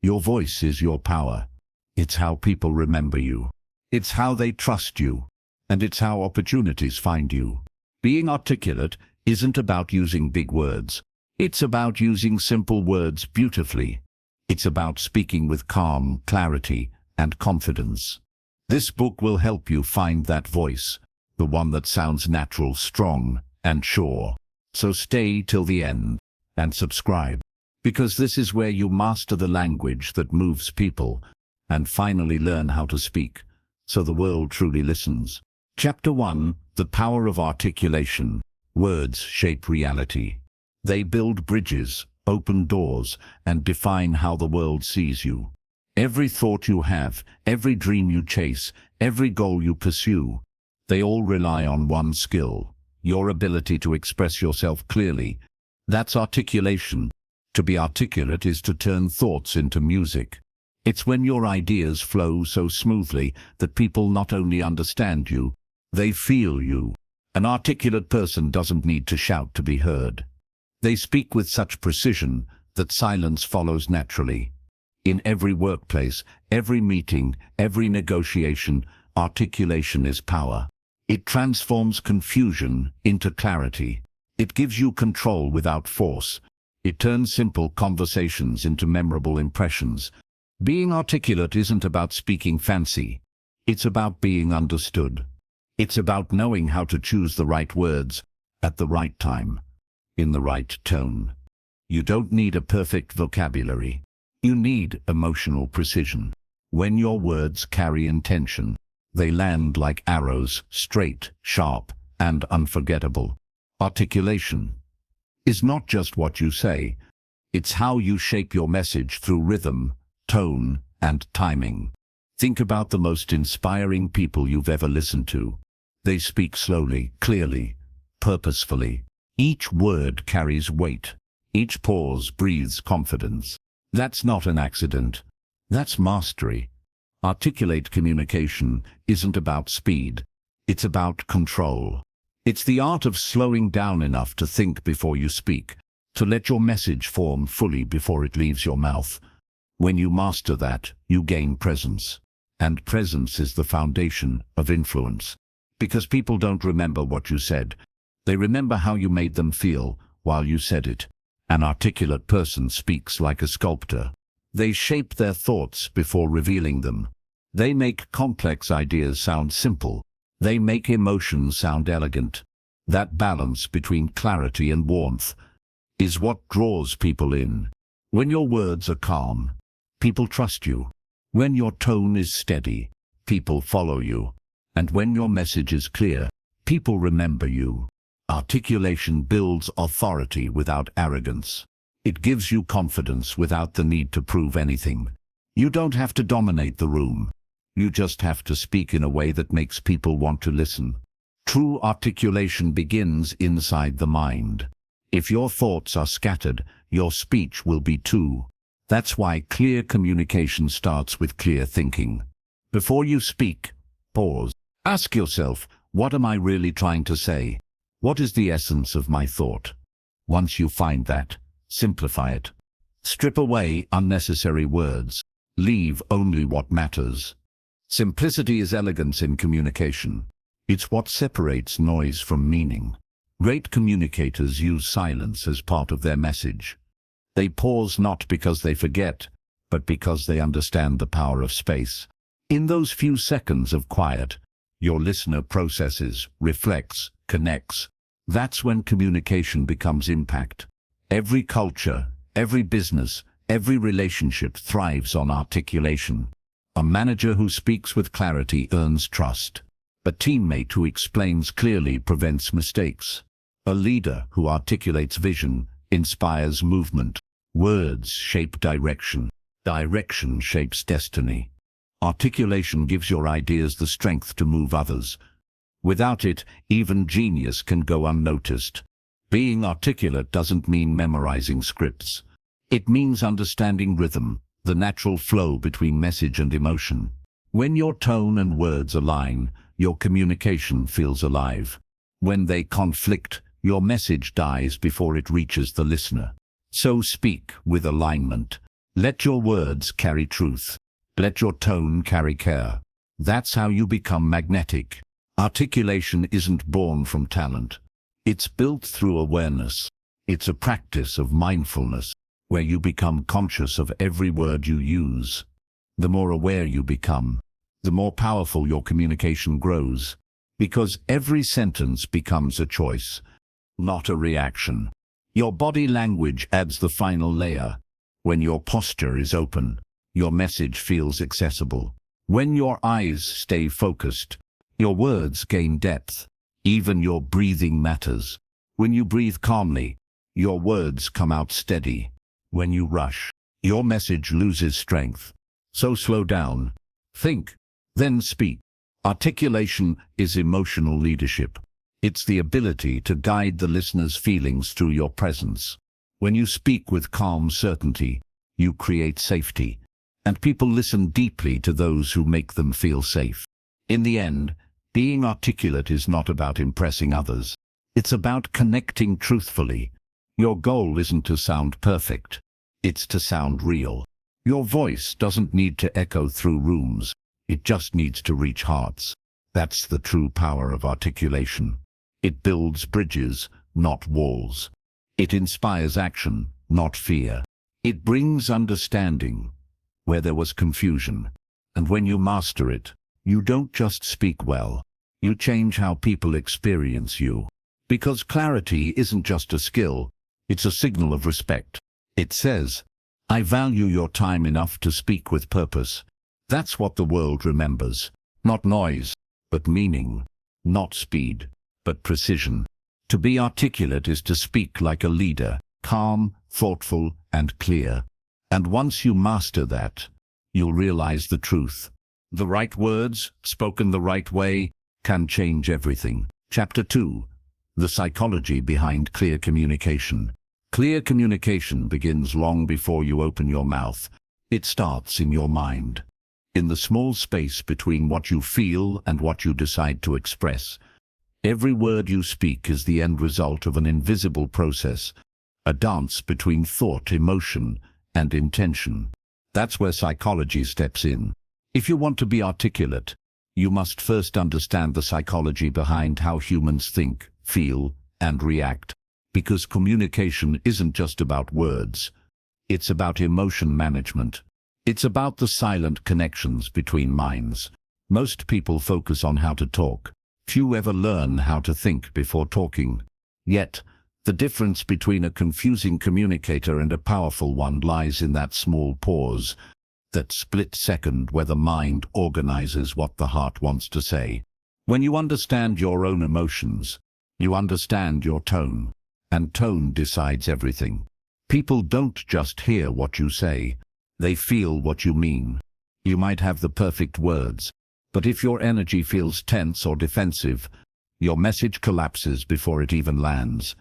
Your voice is your power. It's how people remember you. It's how they trust you. And it's how opportunities find you. Being articulate isn't about using big words. It's about using simple words beautifully. It's about speaking with calm, clarity, and confidence. This book will help you find that voice, the one that sounds natural, strong, and sure. So stay till the end and subscribe, because this is where you master the language that moves people and finally learn how to speak so the world truly listens. Chapter 1: The Power of Articulation. Words shape reality. They build bridges, open doors, and define how the world sees you. Every thought you have, every dream you chase, every goal you pursue, they all rely on one skill: your ability to express yourself clearly. That's articulation. To be articulate is to turn thoughts into music. It's when your ideas flow so smoothly that people not only understand you, they feel you. An articulate person doesn't need to shout to be heard. They speak with such precision that silence follows naturally. In every workplace, every meeting, every negotiation, articulation is power. It transforms confusion into clarity. It gives you control without force. It turns simple conversations into memorable impressions. Being articulate isn't about speaking fancy. It's about being understood. It's about knowing how to choose the right words at the right time, in the right tone. You don't need a perfect vocabulary. You need emotional precision. When your words carry intention, they land like arrows, straight, sharp, and unforgettable. Articulation is not just what you say. It's how you shape your message through rhythm, tone, and timing. Think about the most inspiring people you've ever listened to. They speak slowly, clearly, purposefully. Each word carries weight. Each pause breathes confidence. That's not an accident. That's mastery. Articulate communication isn't about speed. It's about control. It's the art of slowing down enough to think before you speak, to let your message form fully before it leaves your mouth. When you master that, you gain presence. And presence is the foundation of influence. Because people don't remember what you said. They remember how you made them feel while you said it. An articulate person speaks like a sculptor. They shape their thoughts before revealing them. They make complex ideas sound simple. They make emotions sound elegant. That balance between clarity and warmth is what draws people in. When your words are calm, people trust you. When your tone is steady, people follow you. And when your message is clear, people remember you. Articulation builds authority without arrogance. It gives you confidence without the need to prove anything. You don't have to dominate the room. You just have to speak in a way that makes people want to listen. True articulation begins inside the mind. If your thoughts are scattered, your speech will be too. That's why clear communication starts with clear thinking. Before you speak, pause. Ask yourself, what am I really trying to say? What is the essence of my thought? Once you find that, simplify it. Strip away unnecessary words. Leave only what matters. Simplicity is elegance in communication. It's what separates noise from meaning. Great communicators use silence as part of their message. They pause not because they forget, but because they understand the power of space. In those few seconds of quiet, your listener processes, reflects, connects. That's when communication becomes impact. Every culture, every business, every relationship thrives on articulation. A manager who speaks with clarity earns trust. A teammate who explains clearly prevents mistakes. A leader who articulates vision inspires movement. Words shape direction. Direction shapes destiny. Articulation gives your ideas the strength to move others. Without it, even genius can go unnoticed. Being articulate doesn't mean memorizing scripts. It means understanding rhythm, the natural flow between message and emotion. When your tone and words align, your communication feels alive. When they conflict, your message dies before it reaches the listener. So speak with alignment. Let your words carry truth. Let your tone carry care. That's how you become magnetic. Articulation isn't born from talent. It's built through awareness. It's a practice of mindfulness, where you become conscious of every word you use. The more aware you become, the more powerful your communication grows, because every sentence becomes a choice, not a reaction. Your body language adds the final layer. When your posture is open, your message feels accessible. When your eyes stay focused, your words gain depth. Even your breathing matters. When you breathe calmly, your words come out steady. When you rush, your message loses strength. So slow down, think, then speak. Articulation is emotional leadership. It's the ability to guide the listener's feelings through your presence. When you speak with calm certainty, you create safety, and people listen deeply to those who make them feel safe. In the end, being articulate is not about impressing others. It's about connecting truthfully. Your goal isn't to sound perfect. It's to sound real. Your voice doesn't need to echo through rooms. It just needs to reach hearts. That's the true power of articulation. It builds bridges, not walls. It inspires action, not fear. It brings understanding where there was confusion. And when you master it, you don't just speak well. You change how people experience you. Because clarity isn't just a skill, it's a signal of respect. It says, I value your time enough to speak with purpose. That's what the world remembers. Not noise, but meaning. Not speed, but precision. To be articulate is to speak like a leader, calm, thoughtful, and clear. And once you master that, you'll realize the truth. The right words, spoken the right way, can change everything. Chapter 2. The psychology behind clear communication. Clear communication begins long before you open your mouth. It starts in your mind. In the small space between what you feel and what you decide to express. Every word you speak is the end result of an invisible process, a dance between thought, emotion, and intention. That's where psychology steps in. If you want to be articulate, you must first understand the psychology behind how humans think, feel, and react. Because communication isn't just about words. It's about emotion management. It's about the silent connections between minds. Most people focus on how to talk. Few ever learn how to think before talking. Yet, the difference between a confusing communicator and a powerful one lies in that small pause, that split second where the mind organizes what the heart wants to say. When you understand your own emotions, you understand your tone, and tone decides everything. People don't just hear what you say, they feel what you mean. You might have the perfect words, but if your energy feels tense or defensive, your message collapses before it even lands.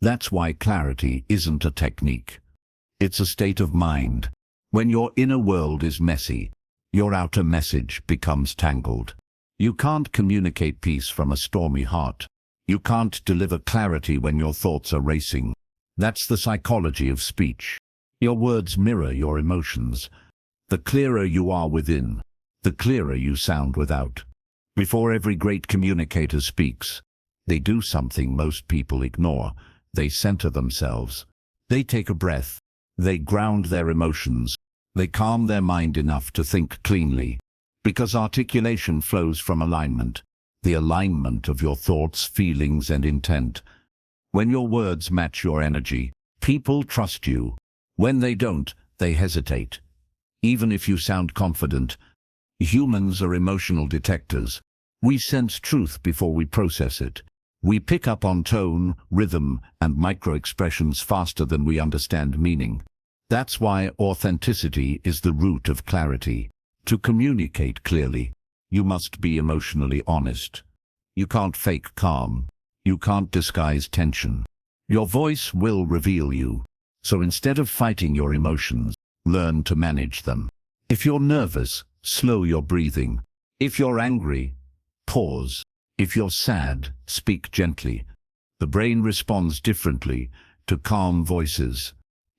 That's why clarity isn't a technique. It's a state of mind. When your inner world is messy, your outer message becomes tangled. You can't communicate peace from a stormy heart. You can't deliver clarity when your thoughts are racing. That's the psychology of speech. Your words mirror your emotions. The clearer you are within, the clearer you sound without. Before every great communicator speaks, they do something most people ignore. They center themselves. They take a breath. They ground their emotions. They calm their mind enough to think cleanly. Because articulation flows from alignment, the alignment of your thoughts, feelings, and intent. When your words match your energy, people trust you. When they don't, they hesitate. Even if you sound confident, humans are emotional detectors. We sense truth before we process it. We pick up on tone, rhythm, and micro-expressions faster than we understand meaning. That's why authenticity is the root of clarity. To communicate clearly, you must be emotionally honest. You can't fake calm. You can't disguise tension. Your voice will reveal you. So instead of fighting your emotions, learn to manage them. If you're nervous, slow your breathing. If you're angry, pause. If you're sad, speak gently. The brain responds differently to calm voices.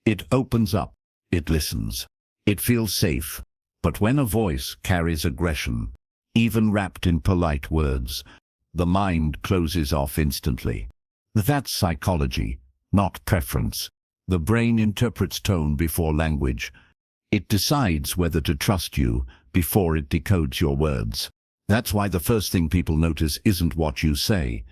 It opens up, it listens. It feels safe. But when a voice carries aggression, even wrapped in polite words, the mind closes off instantly. That's psychology, not preference. The brain interprets tone before language. It decides whether to trust you before it decodes your words. That's why the first thing people notice isn't what you say,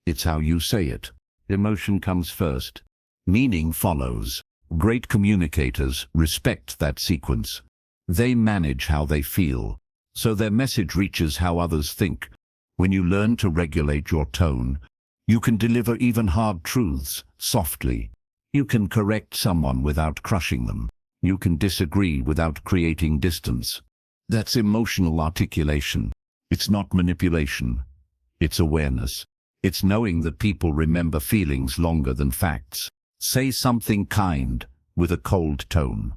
it's how you say it. Emotion comes first. Meaning follows. Great communicators respect that sequence. They manage how they feel, so their message reaches how others think. When you learn to regulate your tone, you can deliver even hard truths softly. You can correct someone without crushing them. You can disagree without creating distance. That's emotional articulation. It's not manipulation. It's awareness. It's knowing that people remember feelings longer than facts. Say something kind with a cold tone.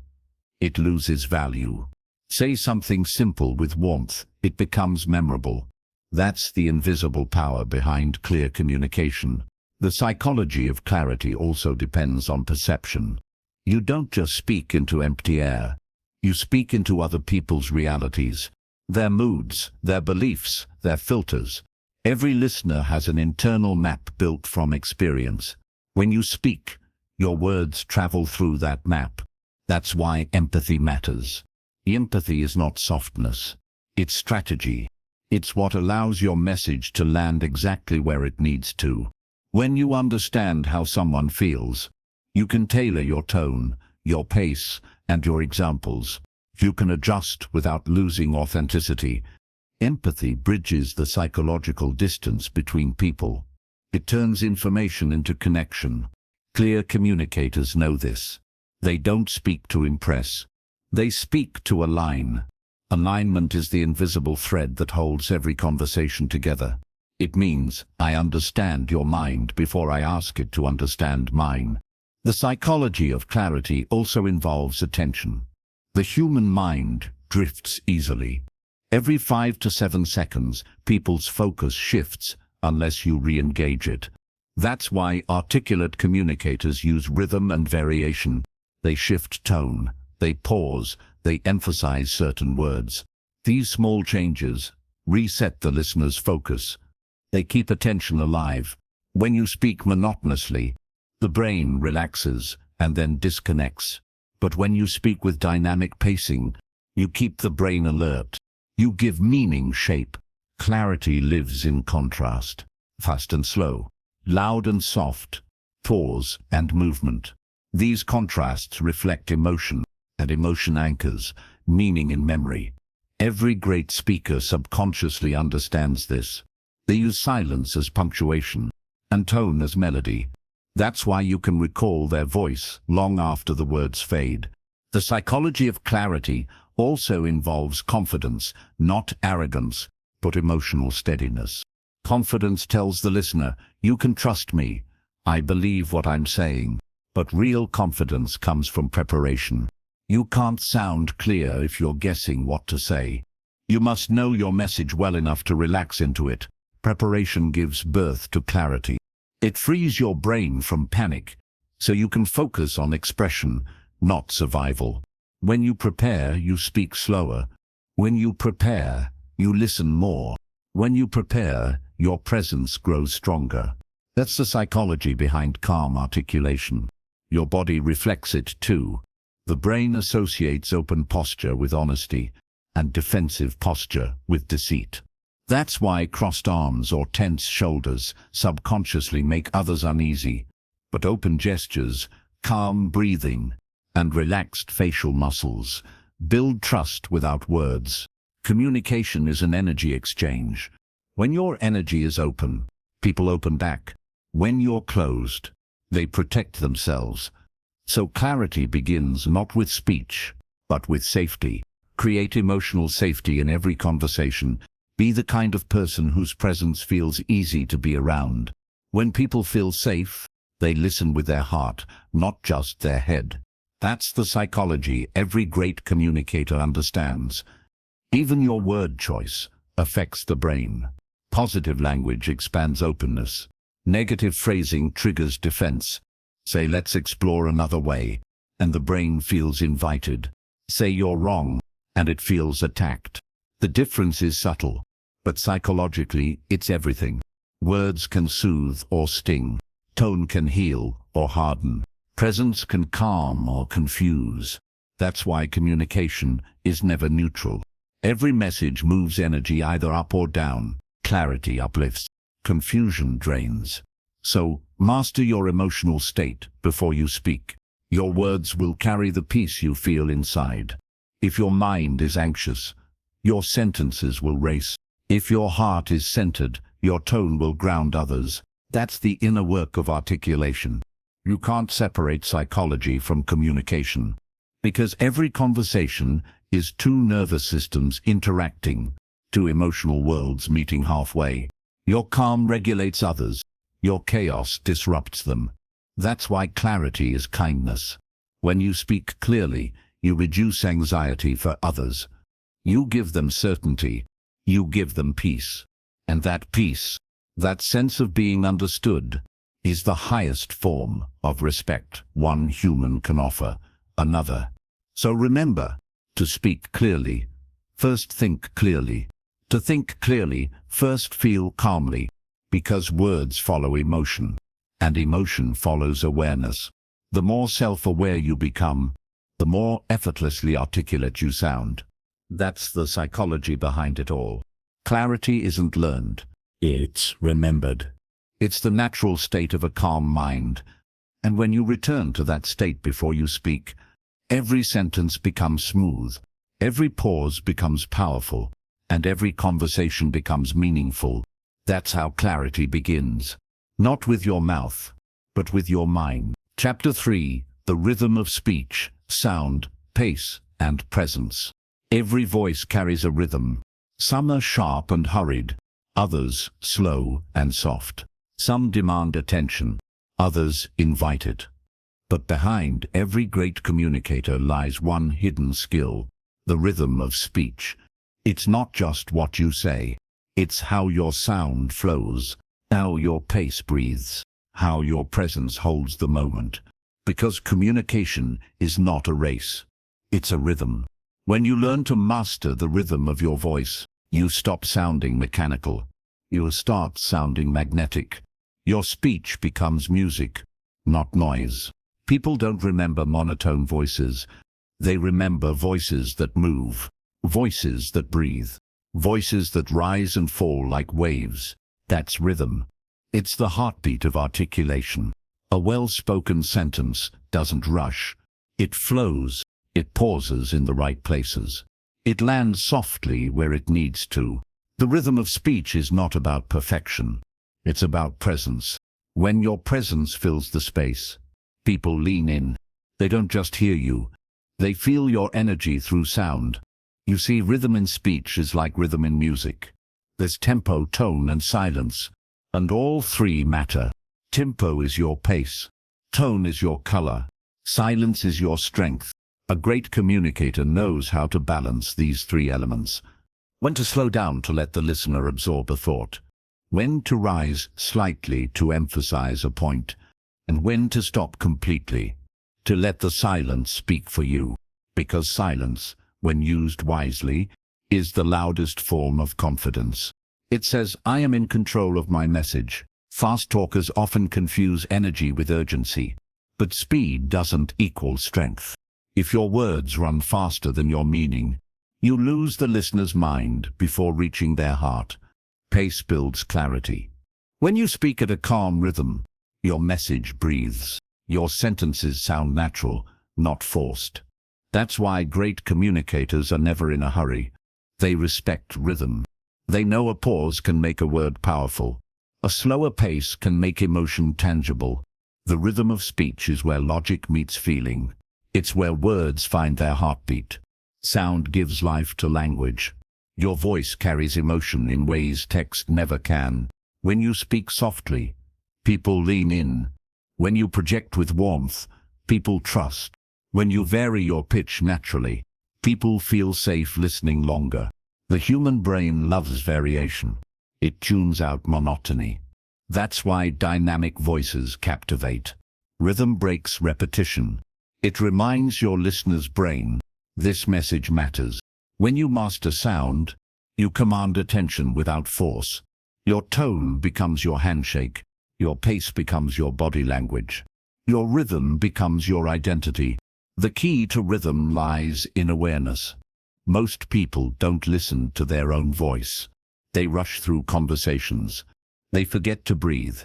It loses value. Say something simple with warmth. It becomes memorable. That's the invisible power behind clear communication. The psychology of clarity also depends on perception. You don't just speak into empty air. You speak into other people's realities, their moods, their beliefs, their filters. Every listener has an internal map built from experience. When you speak, your words travel through that map. That's why empathy matters. Empathy is not softness. It's strategy. It's what allows your message to land exactly where it needs to. When you understand how someone feels, you can tailor your tone, your pace, and your examples. You can adjust without losing authenticity. Empathy bridges the psychological distance between people. It turns information into connection. Clear communicators know this. They don't speak to impress. They speak to align. Alignment is the invisible thread that holds every conversation together. It means I understand your mind before I ask it to understand mine. The psychology of clarity also involves attention. The human mind drifts easily. Every 5 to 7 seconds, people's focus shifts unless you re-engage it. That's why articulate communicators use rhythm and variation. They shift tone, they pause, they emphasize certain words. These small changes reset the listener's focus. They keep attention alive. When you speak monotonously, the brain relaxes and then disconnects. But when you speak with dynamic pacing, you keep the brain alert. You give meaning shape. Clarity lives in contrast. Fast and slow, loud and soft, pause and movement. These contrasts reflect emotion, and emotion anchors meaning in memory. Every great speaker subconsciously understands this. They use silence as punctuation and tone as melody. That's why you can recall their voice long after the words fade. The psychology of clarity also involves confidence, not arrogance, but emotional steadiness. Confidence tells the listener, you can trust me, I believe what I'm saying. But real confidence comes from preparation. You can't sound clear if you're guessing what to say. You must know your message well enough to relax into it. Preparation gives birth to clarity. It frees your brain from panic, so you can focus on expression, not survival. When you prepare, you speak slower. When you prepare, you listen more. When you prepare, your presence grows stronger. That's the psychology behind calm articulation. Your body reflects it too. The brain associates open posture with honesty and defensive posture with deceit. That's why crossed arms or tense shoulders subconsciously make others uneasy. But open gestures, calm breathing, and relaxed facial muscles build trust without words. Communication is an energy exchange. When your energy is open, people open back. When you're closed, they protect themselves. So clarity begins not with speech, but with safety. Create emotional safety in every conversation. Be the kind of person whose presence feels easy to be around. When people feel safe, they listen with their heart, not just their head. That's the psychology every great communicator understands. Even your word choice affects the brain. Positive language expands openness. Negative phrasing triggers defense. Say, let's explore another way, and the brain feels invited. Say you're wrong, and it feels attacked. The difference is subtle, but psychologically, it's everything. Words can soothe or sting. Tone can heal or harden. Presence can calm or confuse. That's why communication is never neutral. Every message moves energy either up or down. Clarity uplifts. Confusion drains. So, master your emotional state before you speak. Your words will carry the peace you feel inside. If your mind is anxious, your sentences will race. If your heart is centered, your tone will ground others. That's the inner work of articulation. You can't separate psychology from communication, because every conversation is two nervous systems interacting, two emotional worlds meeting halfway. Your calm regulates others. Your chaos disrupts them. That's why clarity is kindness. When you speak clearly, you reduce anxiety for others. You give them certainty. You give them peace. And that peace, that sense of being understood, is the highest form of respect one human can offer another. So remember, to speak clearly, first think clearly. To think clearly, first feel calmly, because words follow emotion, and emotion follows awareness. The more self-aware you become, the more effortlessly articulate you sound. That's the psychology behind it all. Clarity isn't learned, it's remembered. It's the natural state of a calm mind. And when you return to that state before you speak, every sentence becomes smooth, every pause becomes powerful, and every conversation becomes meaningful. That's how clarity begins. Not with your mouth, but with your mind. Chapter 3: The Rhythm of Speech, Sound, Pace, and Presence. Every voice carries a rhythm. Some are sharp and hurried, others slow and soft. Some demand attention, others invite it. But behind every great communicator lies one hidden skill: the rhythm of speech. It's not just what you say, it's how your sound flows, how your pace breathes, how your presence holds the moment. Because communication is not a race, it's a rhythm. When you learn to master the rhythm of your voice, you stop sounding mechanical. You start sounding magnetic. Your speech becomes music, not noise. People don't remember monotone voices. They remember voices that move, voices that breathe, voices that rise and fall like waves. That's rhythm. It's the heartbeat of articulation. A well-spoken sentence doesn't rush. It flows. It pauses in the right places. It lands softly where it needs to. The rhythm of speech is not about perfection. It's about presence. When your presence fills the space, people lean in. They don't just hear you. They feel your energy through sound. You see, rhythm in speech is like rhythm in music. There's tempo, tone, and silence. And all three matter. Tempo is your pace. Tone is your color. Silence is your strength. A great communicator knows how to balance these three elements. When to slow down to let the listener absorb a thought. When to rise slightly to emphasize a point. And when to stop completely, to let the silence speak for you. Because silence, when used wisely, is the loudest form of confidence. It says, I am in control of my message. Fast talkers often confuse energy with urgency. But speed doesn't equal strength. If your words run faster than your meaning, you lose the listener's mind before reaching their heart. Pace builds clarity. When you speak at a calm rhythm, your message breathes. Your sentences sound natural, not forced. That's why great communicators are never in a hurry. They respect rhythm. They know a pause can make a word powerful. A slower pace can make emotion tangible. The rhythm of speech is where logic meets feeling. It's where words find their heartbeat. Sound gives life to language. Your voice carries emotion in ways text never can. When you speak softly, people lean in. When you project with warmth, people trust. When you vary your pitch naturally, people feel safe listening longer. The human brain loves variation. It tunes out monotony. That's why dynamic voices captivate. Rhythm breaks repetition. It reminds your listener's brain This message matters. When you master sound, you command attention without force. Your tone becomes your handshake. Your pace becomes your body language. Your rhythm becomes your identity. The key to rhythm lies in awareness. Most people don't listen to their own voice. They rush through conversations. They forget to breathe.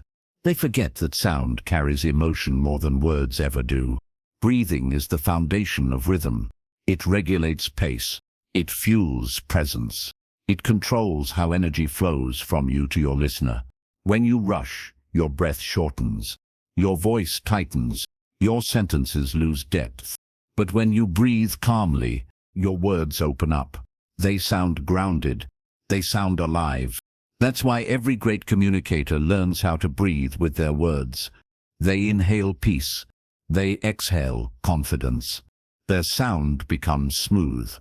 They forget that sound carries emotion more than words ever do. Breathing is the foundation of rhythm. It regulates pace. It fuels presence. It controls how energy flows from you to your listener. When you rush, your breath shortens. Your voice tightens. Your sentences lose depth. But when you breathe calmly, your words open up. They sound grounded. They sound alive. That's why every great communicator learns how to breathe with their words. They inhale peace. They exhale confidence. Their sound becomes smooth.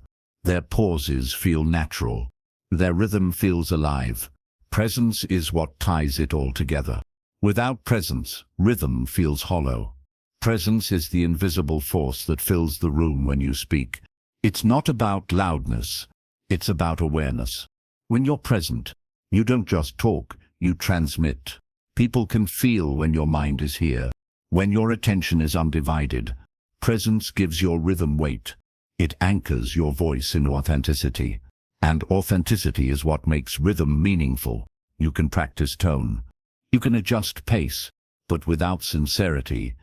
Their pauses feel natural. Their rhythm feels alive. Presence is what ties it all together. Without presence, rhythm feels hollow. Presence is the invisible force that fills the room when you speak. It's not about loudness. It's about awareness. When you're present, you don't just talk, you transmit. People can feel when your mind is here. When your attention is undivided, presence gives your rhythm weight. It anchors your voice in authenticity. And authenticity is what makes rhythm meaningful. You can practice tone. You can adjust pace, but without sincerity,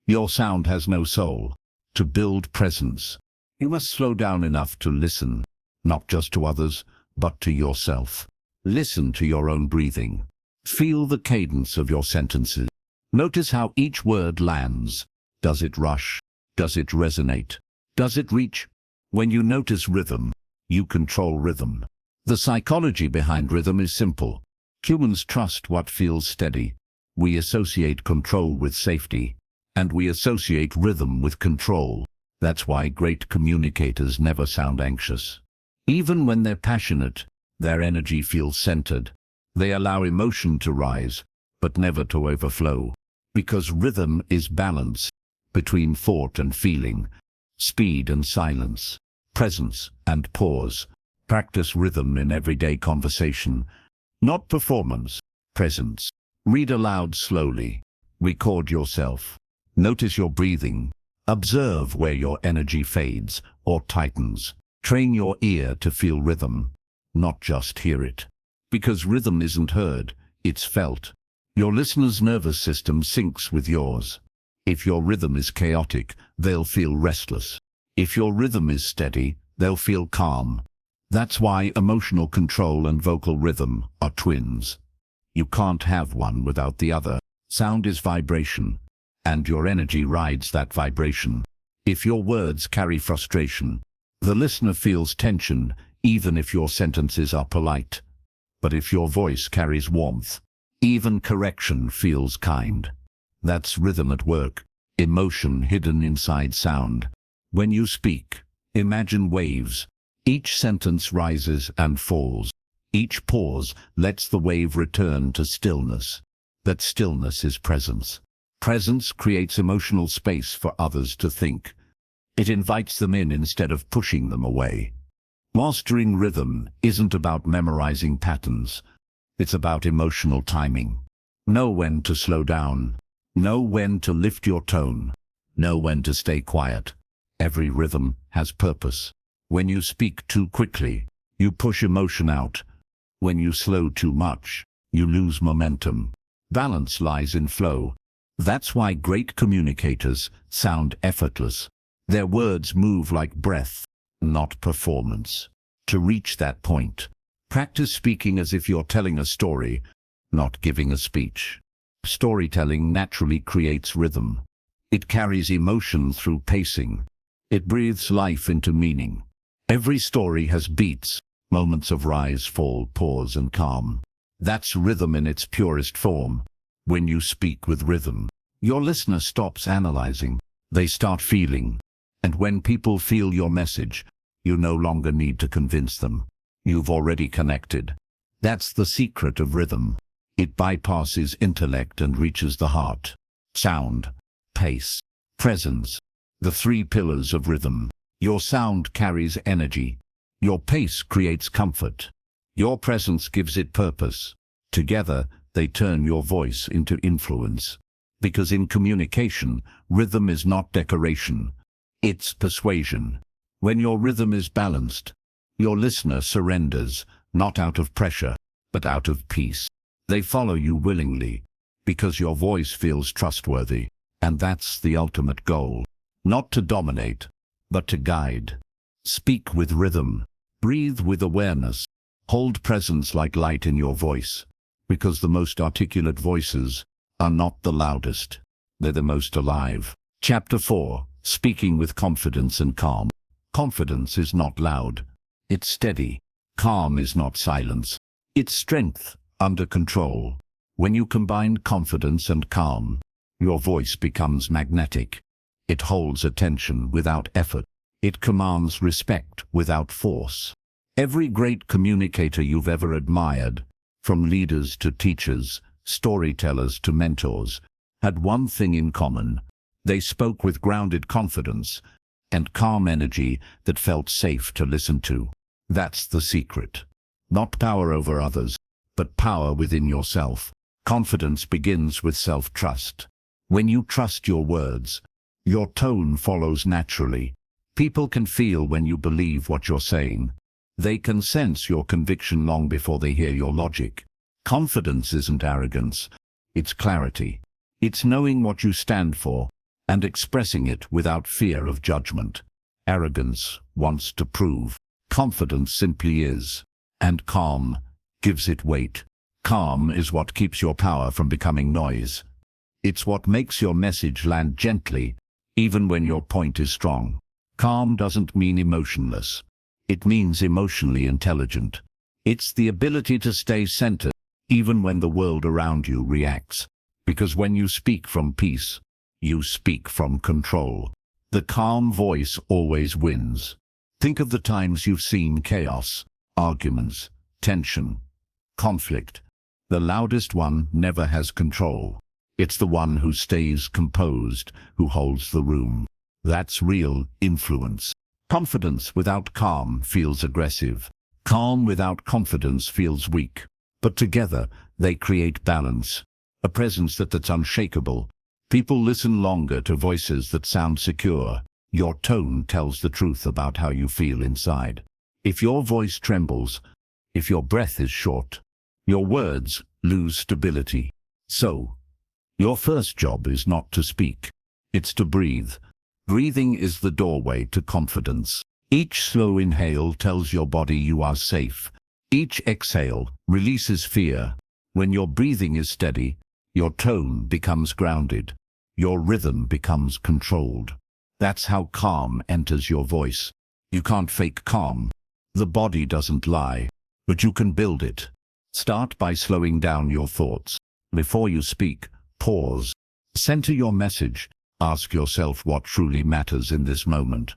your sound has no soul. To build presence, you must slow down enough to listen, not just to others, but to yourself. Listen to your own breathing. Feel the cadence of your sentences. Notice how each word lands. Does it rush? Does it resonate? Does it reach? When you notice rhythm, you control rhythm. The psychology behind rhythm is simple. Humans trust what feels steady. We associate control with safety, and we associate rhythm with control. That's why great communicators never sound anxious. Even when they're passionate, their energy feels centered. They allow emotion to rise, but never to overflow. Because rhythm is balance between thought and feeling, speed and silence, presence and pause. Practice rhythm in everyday conversation. Not performance, presence. Read aloud slowly. Record yourself. Notice your breathing. Observe where your energy fades or tightens. Train your ear to feel rhythm, not just hear it. Because rhythm isn't heard, it's felt. Your listener's nervous system syncs with yours. If your rhythm is chaotic, they'll feel restless. If your rhythm is steady, they'll feel calm. That's why emotional control and vocal rhythm are twins. You can't have one without the other. Sound is vibration, and your energy rides that vibration. If your words carry frustration, the listener feels tension, even if your sentences are polite. But if your voice carries warmth, even correction feels kind. That's rhythm at work, emotion hidden inside sound. When you speak, imagine waves. Each sentence rises and falls. Each pause lets the wave return to stillness. That stillness is presence. Presence creates emotional space for others to think. It invites them in instead of pushing them away. Mastering rhythm isn't about memorizing patterns. It's about emotional timing. Know when to slow down. Know when to lift your tone. Know when to stay quiet. Every rhythm has purpose. When you speak too quickly, you push emotion out. When you slow too much, you lose momentum. Balance lies in flow. That's why great communicators sound effortless. Their words move like breath, not performance. To reach that point, practice speaking as if you're telling a story, not giving a speech. Storytelling naturally creates rhythm. It carries emotion through pacing. It breathes life into meaning. Every story has beats, moments of rise, fall, pause, and calm. That's rhythm in its purest form. When you speak with rhythm, your listener stops analyzing. They start feeling. And when people feel your message, you no longer need to convince them. You've already connected. That's the secret of rhythm. It bypasses intellect and reaches the heart. Sound, pace, presence, the three pillars of rhythm. Your sound carries energy. Your pace creates comfort. Your presence gives it purpose. Together, they turn your voice into influence. Because in communication, rhythm is not decoration. It's persuasion. When your rhythm is balanced, your listener surrenders, not out of pressure, but out of peace. They follow you willingly, because your voice feels trustworthy. And that's the ultimate goal. Not to dominate, but to guide. Speak with rhythm. Breathe with awareness. Hold presence like light in your voice. Because the most articulate voices are not the loudest. They're the most alive. Chapter 4. Speaking with confidence and calm. Confidence is not loud. It's steady. Calm is not silence. It's strength under control. When you combine confidence and calm, your voice becomes magnetic. It holds attention without effort. It commands respect without force. Every great communicator you've ever admired, from leaders to teachers, storytellers to mentors, had one thing in common. They spoke with grounded confidence and calm energy that felt safe to listen to. That's the secret. Not power over others, but power within yourself. Confidence begins with self-trust. When you trust your words, your tone follows naturally. People can feel when you believe what you're saying. They can sense your conviction long before they hear your logic. Confidence isn't arrogance, it's clarity. It's knowing what you stand for and expressing it without fear of judgment. Arrogance wants to prove. Confidence simply is. And calm gives it weight. Calm is what keeps your power from becoming noise. It's what makes your message land gently, even when your point is strong. Calm doesn't mean emotionless. It means emotionally intelligent. It's the ability to stay centered, even when the world around you reacts. Because when you speak from peace, you speak from control. The calm voice always wins. Think of the times you've seen chaos, arguments, tension, conflict. The loudest one never has control. It's the one who stays composed, who holds the room. That's real influence. Confidence without calm feels aggressive. Calm without confidence feels weak. But together, they create balance. A presence that's unshakable. People listen longer to voices that sound secure. Your tone tells the truth about how you feel inside. If your voice trembles, if your breath is short, your words lose stability. So, your first job is not to speak. It's to breathe. Breathing is the doorway to confidence. Each slow inhale tells your body you are safe. Each exhale releases fear. When your breathing is steady, your tone becomes grounded. Your rhythm becomes controlled. That's how calm enters your voice. You can't fake calm. The body doesn't lie, but you can build it. Start by slowing down your thoughts. Before you speak, pause. Center your message. Ask yourself what truly matters in this moment.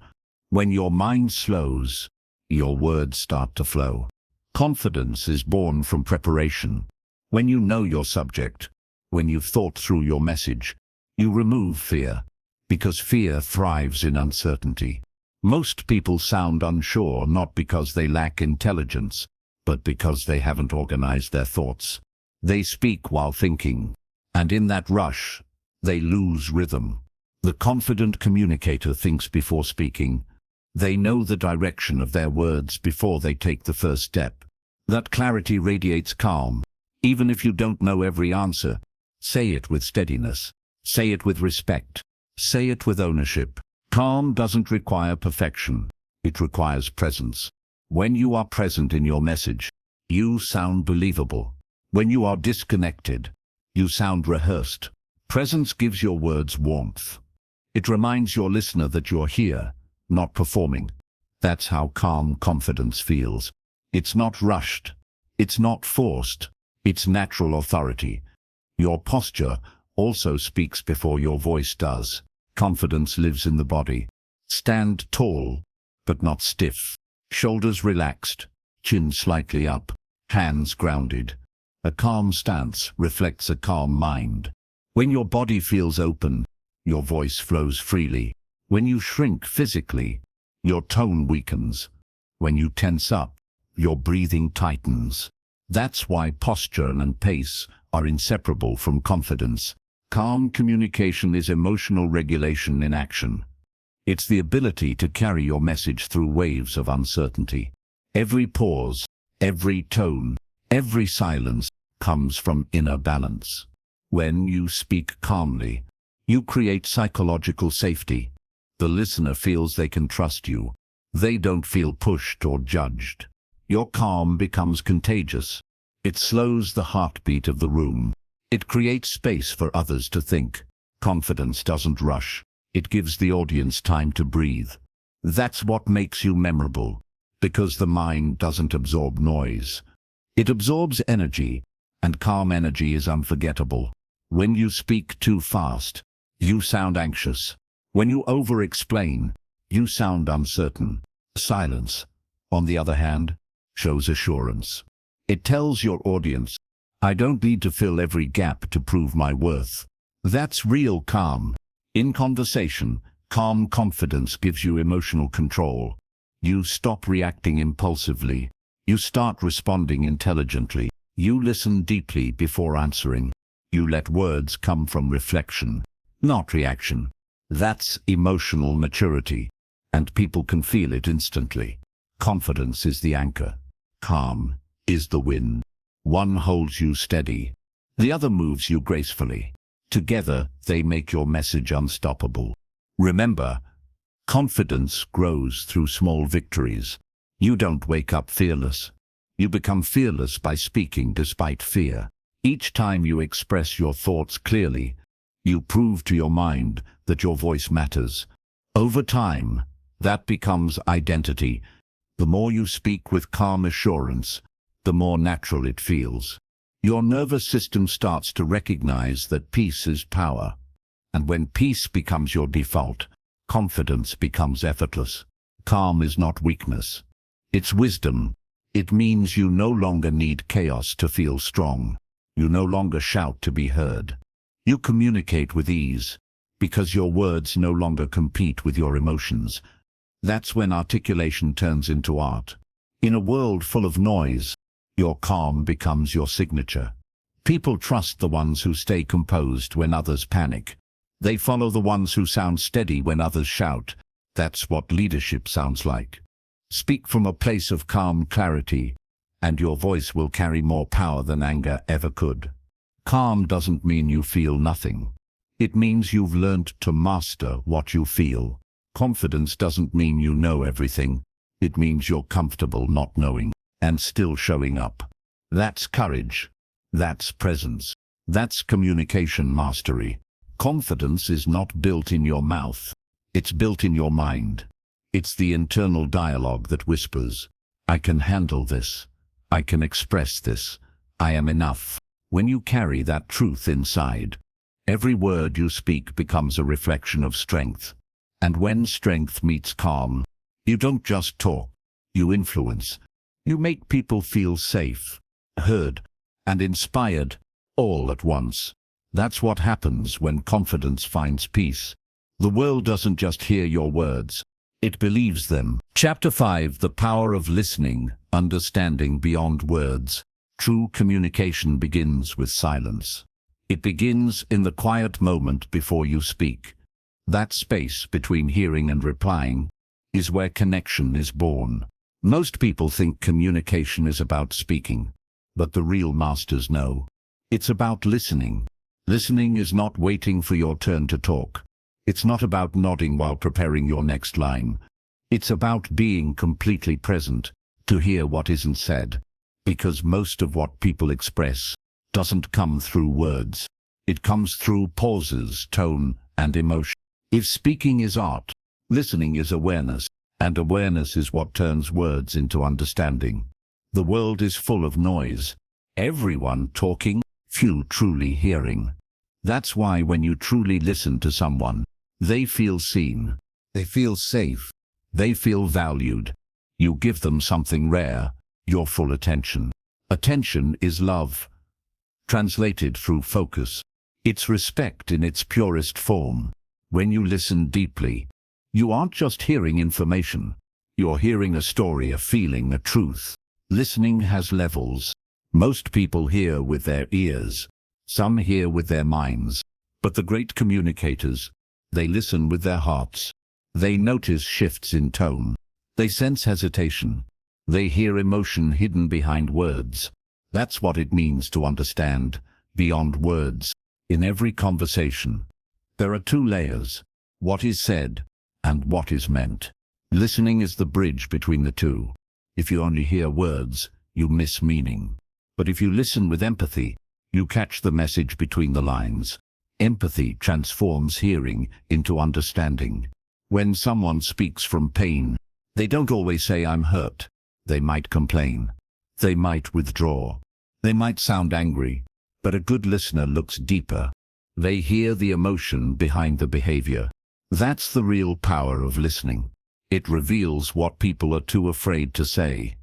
When your mind slows, your words start to flow. Confidence is born from preparation. When you know your subject, when you've thought through your message, you remove fear, because fear thrives in uncertainty. Most people sound unsure not because they lack intelligence, but because they haven't organized their thoughts. They speak while thinking, and in that rush, they lose rhythm. The confident communicator thinks before speaking. They know the direction of their words before they take the first step. That clarity radiates calm. Even if you don't know every answer, say it with steadiness. Say it with respect. Say it with ownership. Calm doesn't require perfection. It requires presence. When you are present in your message, you sound believable. When you are disconnected, you sound rehearsed. Presence gives your words warmth. It reminds your listener that you're here, not performing. That's how calm confidence feels. It's not rushed. It's not forced. It's natural authority. Your posture also speaks before your voice does. Confidence lives in the body. Stand tall, but not stiff. Shoulders relaxed, chin slightly up, hands grounded. A calm stance reflects a calm mind. When your body feels open, your voice flows freely. When you shrink physically, your tone weakens. When you tense up, your breathing tightens. That's why posture and pace are inseparable from confidence. Calm communication is emotional regulation in action. It's the ability to carry your message through waves of uncertainty. Every pause, every tone, every silence comes from inner balance. When you speak calmly, you create psychological safety. The listener feels they can trust you. They don't feel pushed or judged. Your calm becomes contagious. It slows the heartbeat of the room. It creates space for others to think. Confidence doesn't rush. It gives the audience time to breathe. That's what makes you memorable, because the mind doesn't absorb noise. It absorbs energy, and calm energy is unforgettable. When you speak too fast, you sound anxious. When you over-explain, you sound uncertain. Silence, on the other hand, shows assurance. It tells your audience, I don't need to fill every gap to prove my worth. That's real calm. In conversation, calm confidence gives you emotional control. You stop reacting impulsively. You start responding intelligently. You listen deeply before answering. You let words come from reflection, not reaction. That's emotional maturity, and people can feel it instantly. Confidence is the anchor. Calm is the wind. One holds you steady. The other moves you gracefully. Together, they make your message unstoppable. Remember, confidence grows through small victories. You don't wake up fearless. You become fearless by speaking despite fear. Each time you express your thoughts clearly, you prove to your mind that your voice matters. Over time, that becomes identity. The more you speak with calm assurance, the more natural it feels. Your nervous system starts to recognize that peace is power. And when peace becomes your default, confidence becomes effortless. Calm is not weakness. It's wisdom. It means you no longer need chaos to feel strong. You no longer shout to be heard. You communicate with ease, because your words no longer compete with your emotions. That's when articulation turns into art. In a world full of noise, your calm becomes your signature. People trust the ones who stay composed when others panic. They follow the ones who sound steady when others shout. That's what leadership sounds like. Speak from a place of calm clarity, and your voice will carry more power than anger ever could. Calm doesn't mean you feel nothing. It means you've learned to master what you feel. Confidence doesn't mean you know everything. It means you're comfortable not knowing and still showing up. That's courage. That's presence. That's communication mastery. Confidence is not built in your mouth. It's built in your mind. It's the internal dialogue that whispers, I can handle this. I can express this. I am enough. When you carry that truth inside, every word you speak becomes a reflection of strength. And when strength meets calm, you don't just talk, you influence. You make people feel safe, heard, and inspired, all at once. That's what happens when confidence finds peace. The world doesn't just hear your words, it believes them. Chapter 5: The Power of Listening, Understanding Beyond Words. True communication begins with silence. It begins in the quiet moment before you speak. That space between hearing and replying is where connection is born. Most people think communication is about speaking, but the real masters know. It's about listening. Listening is not waiting for your turn to talk. It's not about nodding while preparing your next line. It's about being completely present to hear what isn't said. Because most of what people express doesn't come through words. It comes through pauses, tone, and emotion. If speaking is art, listening is awareness, and awareness is what turns words into understanding. The world is full of noise. Everyone talking, few truly hearing. That's why when you truly listen to someone, they feel seen. They feel safe. They feel valued. You give them something rare, your full attention. Attention is love, translated through focus. It's respect in its purest form. When you listen deeply, You aren't just hearing information. You're hearing a story, a feeling, a truth. Listening has levels. Most people hear with their ears. Some hear with their minds. But the great communicators, they listen with their hearts. They notice shifts in tone. They sense hesitation. They hear emotion hidden behind words. That's what it means to understand beyond words. In every conversation, there are two layers: what is said and what is meant. Listening is the bridge between the two. If you only hear words, you miss meaning. But if you listen with empathy, you catch the message between the lines. Empathy transforms hearing into understanding. When someone speaks from pain, they don't always say, "I'm hurt." They might complain. They might withdraw. They might sound angry. But a good listener looks deeper. They hear the emotion behind the behavior. That's the real power of listening. It reveals what people are too afraid to say.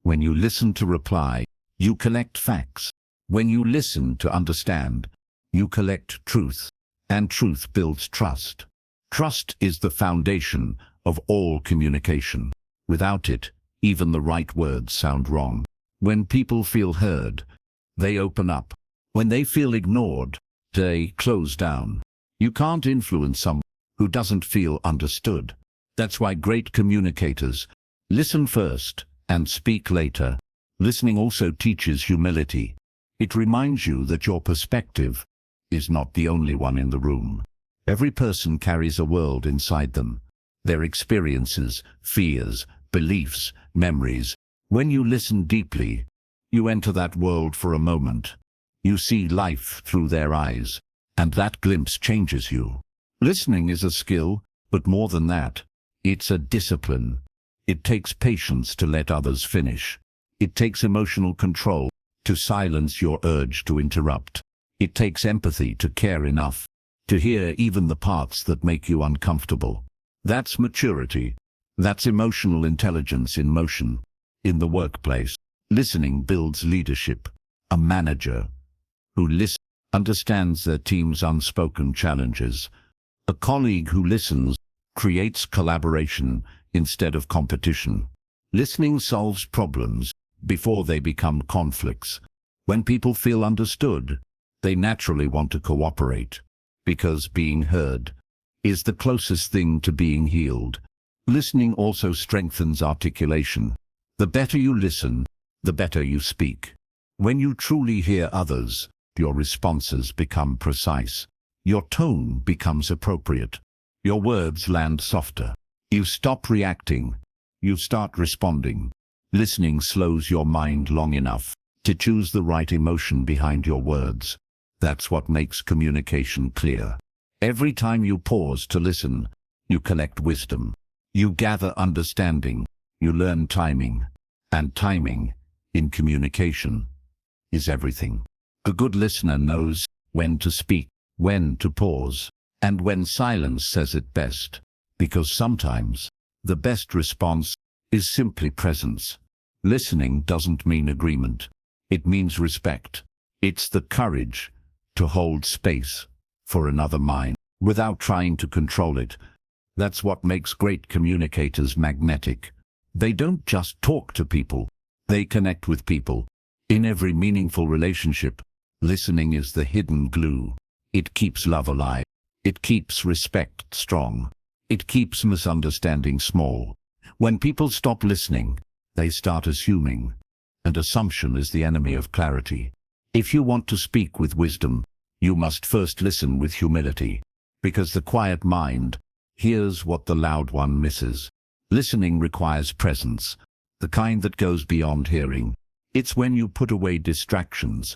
When you listen to reply, you collect facts. When you listen to understand, you collect truth. And truth builds trust. Trust is the foundation of all communication. Without it, even the right words sound wrong. When people feel heard, they open up. When they feel ignored, they close down. You can't influence someone who doesn't feel understood. That's why great communicators listen first and speak later. Listening also teaches humility. It reminds you that your perspective is not the only one in the room. Every person carries a world inside them. Their experiences, fears, beliefs, memories. When you listen deeply, you enter that world for a moment. You see life through their eyes, and that glimpse changes you. Listening is a skill, but more than that, it's a discipline. It takes patience to let others finish. It takes emotional control to silence your urge to interrupt. It takes empathy to care enough to hear even the parts that make you uncomfortable. That's maturity. That's emotional intelligence in motion. In the workplace, listening builds leadership. A manager who listens understands their team's unspoken challenges. A colleague who listens creates collaboration instead of competition. Listening solves problems before they become conflicts. When people feel understood, they naturally want to cooperate, because being heard is the closest thing to being healed. Listening also strengthens articulation. The better you listen, the better you speak. When you truly hear others, your responses become precise. Your tone becomes appropriate. Your words land softer. You stop reacting. You start responding. Listening slows your mind long enough to choose the right emotion behind your words. That's what makes communication clear. Every time you pause to listen, you collect wisdom. You gather understanding. You learn timing. And timing, in communication, is everything. A good listener knows when to speak, when to pause, and when silence says it best. Because sometimes, the best response is simply presence. Listening doesn't mean agreement. It means respect. It's the courage to hold space for another mind without trying to control it. That's what makes great communicators magnetic. They don't just talk to people. They connect with people. In every meaningful relationship, listening is the hidden glue. It keeps love alive. It keeps respect strong. It keeps misunderstanding small. When people stop listening, they start assuming. And assumption is the enemy of clarity. If you want to speak with wisdom, you must first listen with humility. Because the quiet mind hears what the loud one misses. Listening requires presence, the kind that goes beyond hearing. It's when you put away distractions,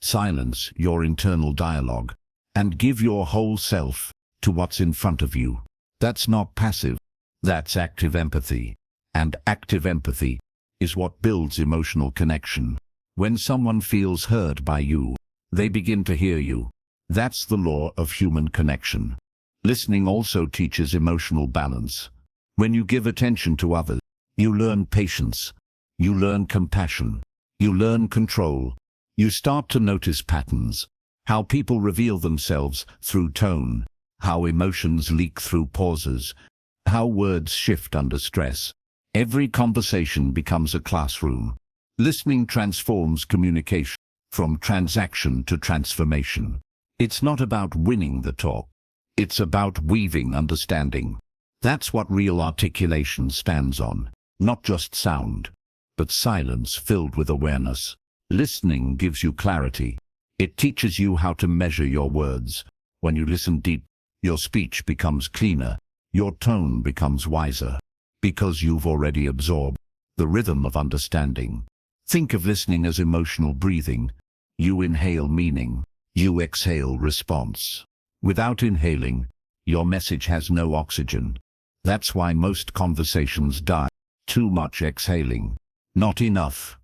silence your internal dialogue, and give your whole self to what's in front of you. That's not passive. That's active empathy. And active empathy is what builds emotional connection. When someone feels heard by you, they begin to hear you. That's the law of human connection. Listening also teaches emotional balance. When you give attention to others, you learn patience. You learn compassion. You learn control. You start to notice patterns. How people reveal themselves through tone. How emotions leak through pauses. How words shift under stress. Every conversation becomes a classroom. Listening transforms communication from transaction to transformation. It's not about winning the talk. It's about weaving understanding. That's what real articulation stands on. Not just sound, but silence filled with awareness. Listening gives you clarity. It teaches you how to measure your words. When you listen deep, your speech becomes cleaner. Your tone becomes wiser. Because you've already absorbed the rhythm of understanding. Think of listening as emotional breathing. You inhale meaning. You exhale response. Without inhaling, your message has no oxygen. That's why most conversations die. Too much exhaling. Not enough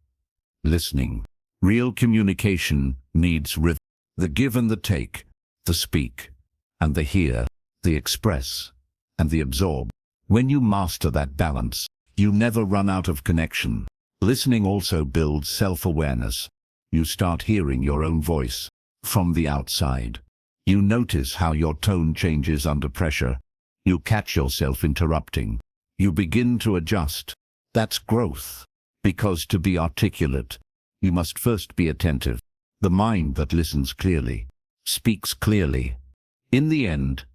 listening. Real communication needs rhythm. The give and the take, the speak, and the hear, the express, and the absorb. When you master that balance, you never run out of connection. Listening also builds self-awareness. You start hearing your own voice from the outside. You notice how your tone changes under pressure. You catch yourself interrupting. You begin to adjust. That's growth. Because to be articulate, you must first be attentive. The mind that listens clearly speaks clearly. In the end,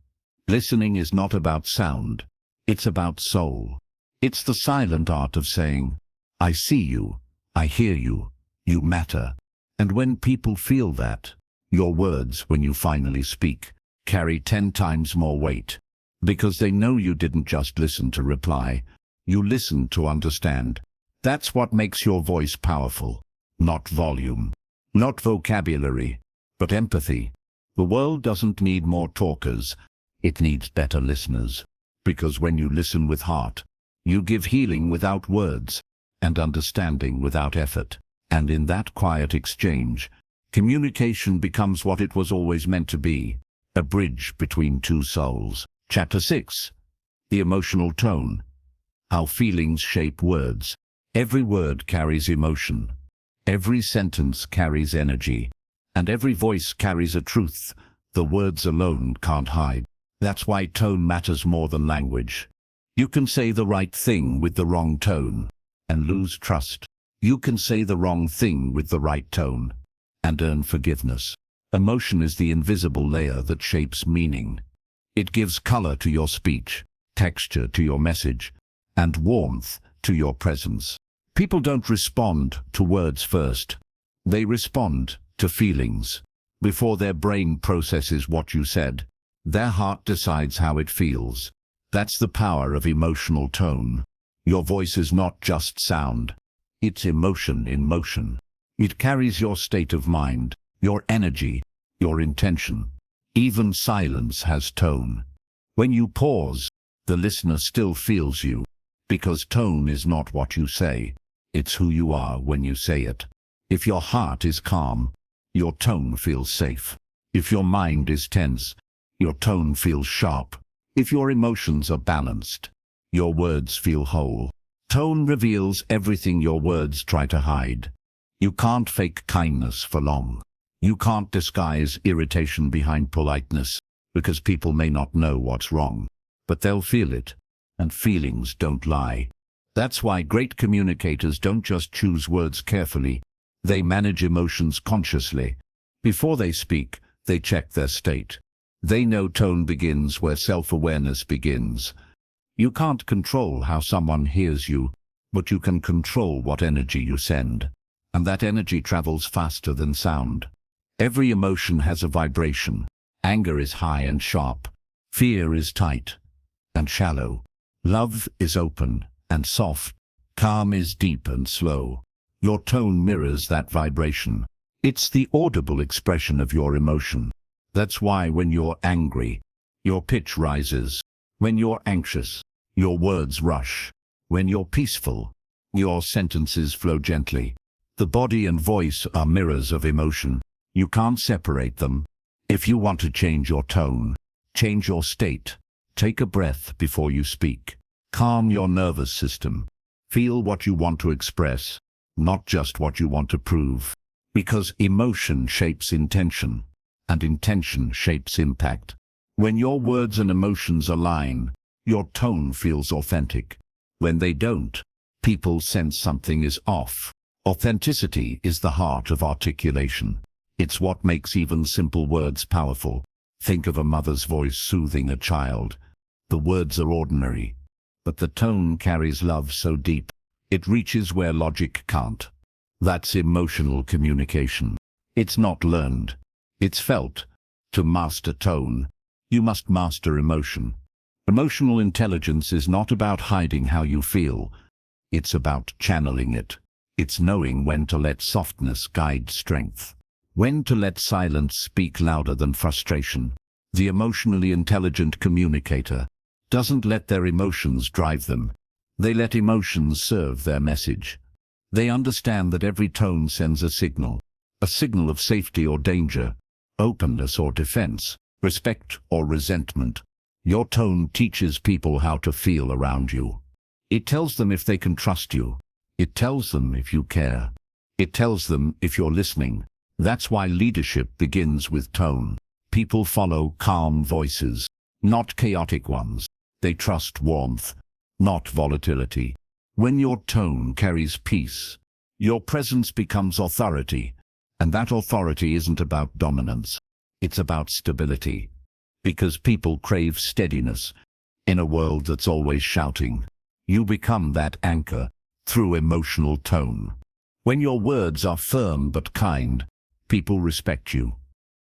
listening is not about sound. It's about soul. It's the silent art of saying, I see you, I hear you, you matter. And when people feel that, your words, when you finally speak, carry 10 times more weight. Because they know you didn't just listen to reply, you listened to understand. That's what makes your voice powerful. Not volume, not vocabulary, but empathy. The world doesn't need more talkers. It needs better listeners. Because when you listen with heart, you give healing without words and understanding without effort. And in that quiet exchange, communication becomes what it was always meant to be, a bridge between two souls. Chapter 6. The emotional tone. How feelings shape words. Every word carries emotion. Every sentence carries energy. And every voice carries a truth the words alone can't hide. That's why tone matters more than language. You can say the right thing with the wrong tone and lose trust. You can say the wrong thing with the right tone and earn forgiveness. Emotion is the invisible layer that shapes meaning. It gives color to your speech, texture to your message, and warmth to your presence. People don't respond to words first. They respond to feelings. Before their brain processes what you said, their heart decides how it feels. That's the power of emotional tone. Your voice is not just sound. It's emotion in motion. It carries your state of mind, your energy, your intention. Even silence has tone. When you pause, the listener still feels you. Because tone is not what you say. It's who you are when you say it. If your heart is calm, your tone feels safe. If your mind is tense, your tone feels sharp. If your emotions are balanced, your words feel whole. Tone reveals everything your words try to hide. You can't fake kindness for long. You can't disguise irritation behind politeness, because people may not know what's wrong, but they'll feel it, and feelings don't lie. That's why great communicators don't just choose words carefully. They manage emotions consciously. Before they speak, they check their state. They know tone begins where self-awareness begins. You can't control how someone hears you, but you can control what energy you send. And that energy travels faster than sound. Every emotion has a vibration. Anger is high and sharp. Fear is tight and shallow. Love is open and soft. Calm is deep and slow. Your tone mirrors that vibration. It's the audible expression of your emotion. That's why when you're angry, your pitch rises. When you're anxious, your words rush. When you're peaceful, your sentences flow gently. The body and voice are mirrors of emotion. You can't separate them. If you want to change your tone, change your state. Take a breath before you speak. Calm your nervous system. Feel what you want to express, not just what you want to prove. Because emotion shapes intention, and intention shapes impact. When your words and emotions align, your tone feels authentic. When they don't, people sense something is off. Authenticity is the heart of articulation. It's what makes even simple words powerful. Think of a mother's voice soothing a child. The words are ordinary, but the tone carries love so deep, it reaches where logic can't. That's emotional communication. It's not learned, it's felt. To master tone, you must master emotion. Emotional intelligence is not about hiding how you feel. It's about channeling it. It's knowing when to let softness guide strength, when to let silence speak louder than frustration. The emotionally intelligent communicator doesn't let their emotions drive them. They let emotions serve their message. They understand that every tone sends a signal of safety or danger, openness or defense, respect or resentment. Your tone teaches people how to feel around you. It tells them if they can trust you. It tells them if you care. It tells them if you're listening. That's why leadership begins with tone. People follow calm voices, not chaotic ones. They trust warmth, not volatility. When your tone carries peace, your presence becomes authority. And that authority isn't about dominance. It's about stability. Because people crave steadiness in a world that's always shouting. You become that anchor through emotional tone. When your words are firm but kind, people respect you.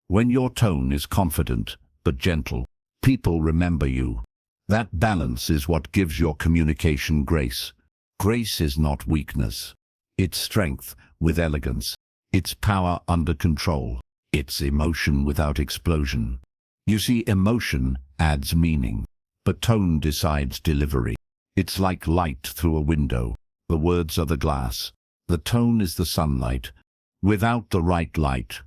When your tone is confident but gentle, people remember you. That balance is what gives your communication grace. Grace is not weakness. It's strength with elegance. It's power under control. It's emotion without explosion. You see, emotion adds meaning, but tone decides delivery. It's like light through a window. The words are the glass. The tone is the sunlight. Without the right light,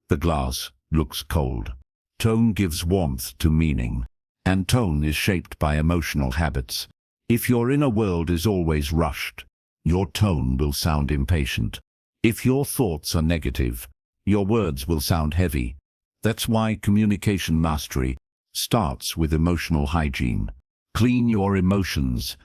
the glass looks cold. Tone gives warmth to meaning, and tone is shaped by emotional habits. If your inner world is always rushed, your tone will sound impatient. If your thoughts are negative, your words will sound heavy. That's why communication mastery starts with emotional hygiene. Clean your emotions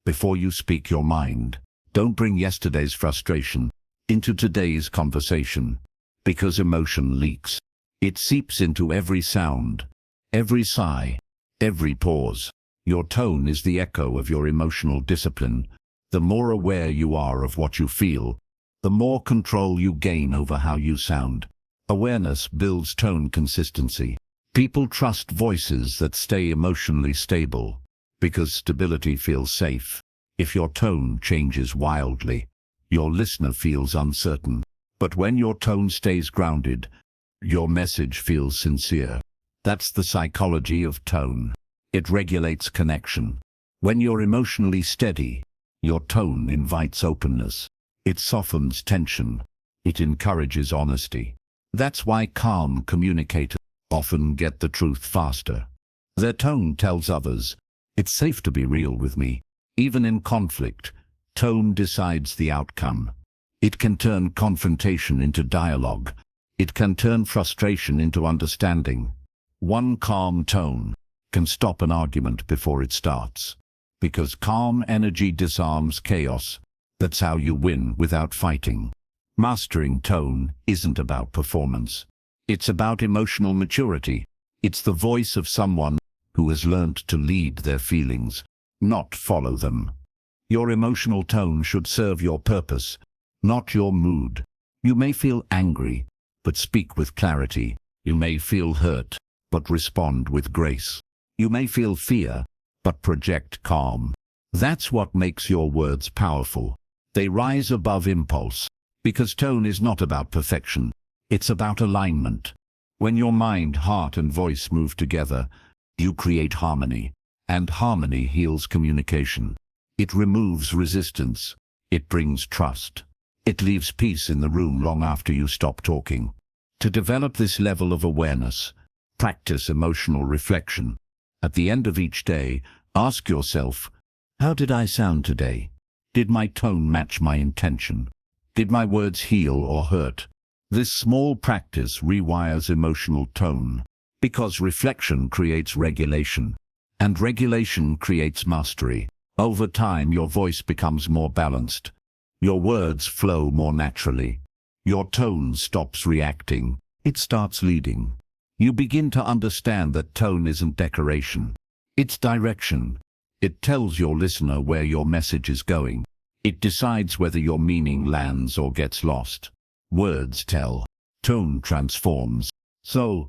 before you speak your mind. Don't bring yesterday's frustration into today's conversation, because emotion leaks. It seeps into every sound, every sigh, every pause. Your tone is the echo of your emotional discipline. The more aware you are of what you feel, the more control you gain over how you sound. Awareness builds tone consistency. People trust voices that stay emotionally stable, because stability feels safe. If your tone changes wildly, your listener feels uncertain. But when your tone stays grounded, your message feels sincere. That's the psychology of tone. It regulates connection. When you're emotionally steady, your tone invites openness. It softens tension. It encourages honesty. That's why calm communicators often get the truth faster. Their tone tells others, it's safe to be real with me. Even in conflict, tone decides the outcome. It can turn confrontation into dialogue. It can turn frustration into understanding. One calm tone can stop an argument before it starts. Because calm energy disarms chaos. That's how you win without fighting. Mastering tone isn't about performance. It's about emotional maturity. It's the voice of someone who has learned to lead their feelings, not follow them. Your emotional tone should serve your purpose, not your mood. You may feel angry, but speak with clarity. You may feel hurt, but respond with grace. You may feel fear, but project calm. That's what makes your words powerful. They rise above impulse. Because tone is not about perfection. It's about alignment. When your mind, heart, and voice move together, you create harmony. And harmony heals communication. It removes resistance. It brings trust. It leaves peace in the room long after you stop talking. To develop this level of awareness, practice emotional reflection. At the end of each day, ask yourself, how did I sound today? Did my tone match my intention? Did my words heal or hurt? This small practice rewires emotional tone, because reflection creates regulation, And regulation creates mastery. Over time, your voice becomes more balanced. Your words flow more naturally. Your tone stops reacting. It starts leading. You begin to understand that tone isn't decoration. It's direction. It tells your listener where your message is going. It decides whether your meaning lands or gets lost. Words tell. Tone transforms. So,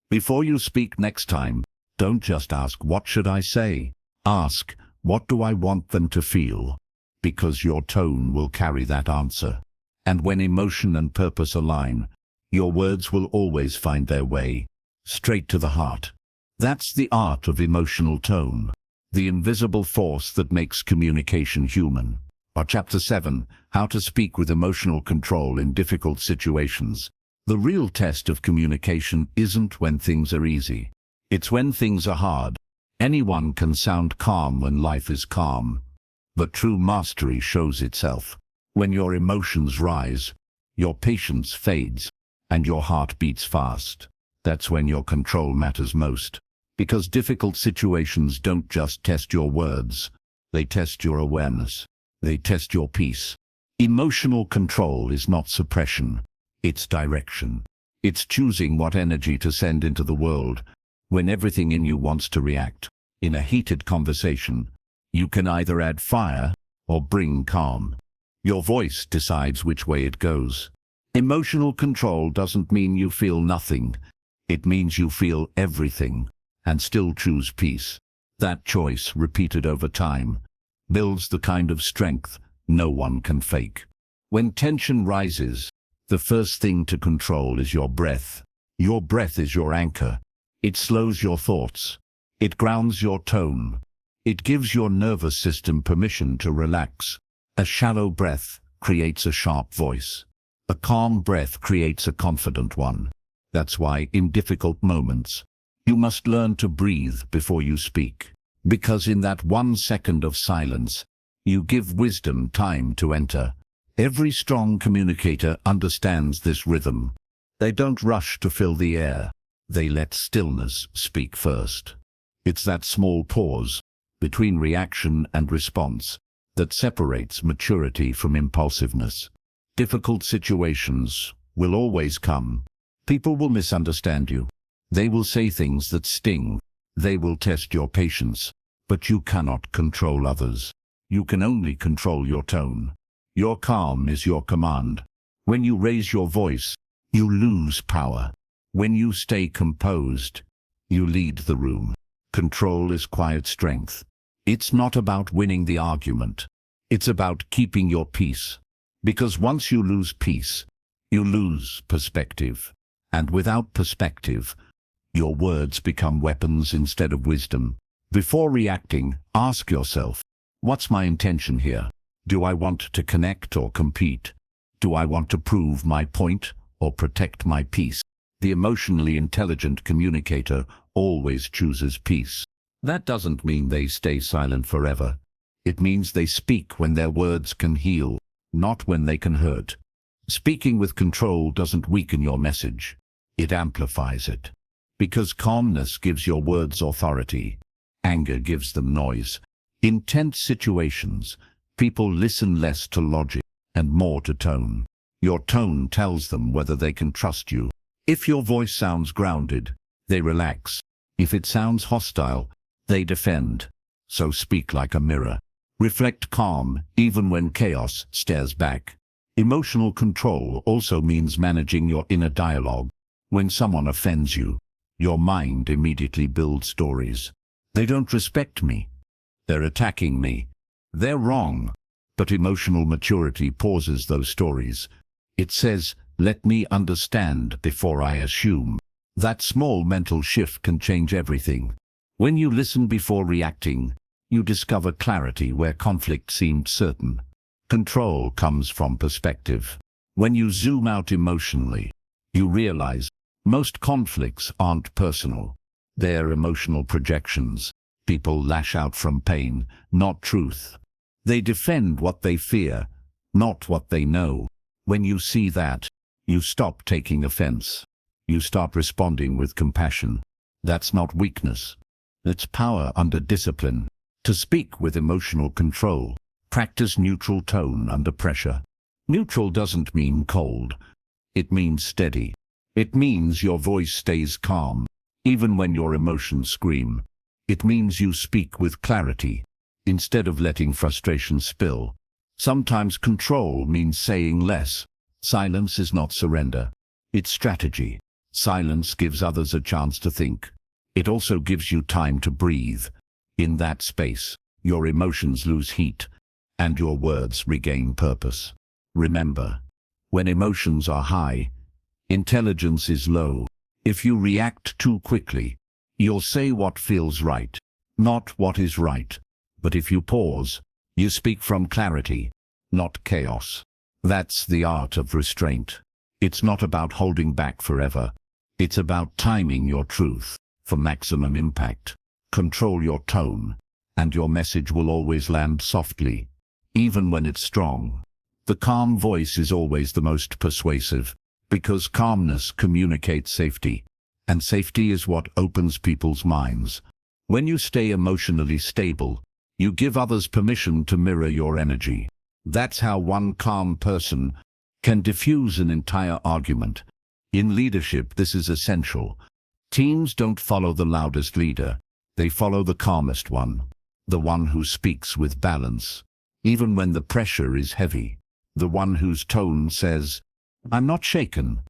before you speak next time, don't just ask, "What should I say?" Ask, "What do I want them to feel?" Because your tone will carry that answer. And when emotion and purpose align, your words will always find their way straight to the heart. That's the art of emotional tone, the invisible force that makes communication human. Chapter 7, How to Speak with Emotional Control in Difficult Situations. The real test of communication isn't when things are easy. It's when things are hard. Anyone can sound calm when life is calm. But true mastery shows itself when your emotions rise, your patience fades, and your heart beats fast. That's when your control matters most. Because difficult situations don't just test your words, they test your awareness. They test your peace. Emotional control is not suppression. It's direction. It's choosing what energy to send into the world when everything in you wants to react. In a heated conversation, you can either add fire or bring calm. Your voice decides which way it goes. Emotional control doesn't mean you feel nothing. It means you feel everything and still choose peace. That choice, repeated over time, builds the kind of strength no one can fake. When tension rises, the first thing to control is your breath. Your breath is your anchor. It slows your thoughts. It grounds your tone. It gives your nervous system permission to relax. A shallow breath creates a sharp voice. A calm breath creates a confident one. That's why, in difficult moments, you must learn to breathe before you speak. Because in that 1 second of silence, you give wisdom time to enter. Every strong communicator understands this rhythm. They don't rush to fill the air. They let stillness speak first. It's that small pause between reaction and response that separates maturity from impulsiveness. Difficult situations will always come. People will misunderstand you. They will say things that sting. They will test your patience, but you cannot control others. You can only control your tone. Your calm is your command. When you raise your voice, you lose power. When you stay composed, you lead the room. Control is quiet strength. It's not about winning the argument. It's about keeping your peace. Because once you lose peace, you lose perspective. And without perspective, your words become weapons instead of wisdom. Before reacting, ask yourself, what's my intention here? Do I want to connect or compete? Do I want to prove my point or protect my peace? The emotionally intelligent communicator always chooses peace. That doesn't mean they stay silent forever. It means they speak when their words can heal, not when they can hurt. Speaking with control doesn't weaken your message. It amplifies it. Because calmness gives your words authority. Anger gives them noise. In tense situations, people listen less to logic and more to tone. Your tone tells them whether they can trust you. If your voice sounds grounded, they relax. If it sounds hostile, they defend. So speak like a mirror. Reflect calm, even when chaos stares back. Emotional control also means managing your inner dialogue. When someone offends you, your mind immediately builds stories. They don't respect me. They're attacking me. They're wrong. But emotional maturity pauses those stories. It says, let me understand before I assume. That small mental shift can change everything. When you listen before reacting, you discover clarity where conflict seemed certain. Control comes from perspective. When you zoom out emotionally, you realize most conflicts aren't personal. They're emotional projections. People lash out from pain, not truth. They defend what they fear, not what they know. When you see that, you stop taking offense. You start responding with compassion. That's not weakness. It's power under discipline. To speak with emotional control, practice neutral tone under pressure. Neutral doesn't mean cold. It means steady. It means your voice stays calm, even when your emotions scream. It means you speak with clarity, instead of letting frustration spill. Sometimes control means saying less. Silence is not surrender. It's strategy. Silence gives others a chance to think. It also gives you time to breathe. In that space, your emotions lose heat, and your words regain purpose. Remember, when emotions are high, intelligence is low. If you react too quickly, you'll say what feels right, not what is right. But if you pause, you speak from clarity, not chaos. That's the art of restraint. It's not about holding back forever. It's about timing your truth for maximum impact. Control your tone, and your message will always land softly, even when it's strong. The calm voice is always the most persuasive, because calmness communicates safety, and safety is what opens people's minds. When you stay emotionally stable, you give others permission to mirror your energy. That's how one calm person can diffuse an entire argument. In leadership, this is essential. Teams don't follow the loudest leader. They follow the calmest one, the one who speaks with balance, even when the pressure is heavy, the one whose tone says, "I'm not shaken."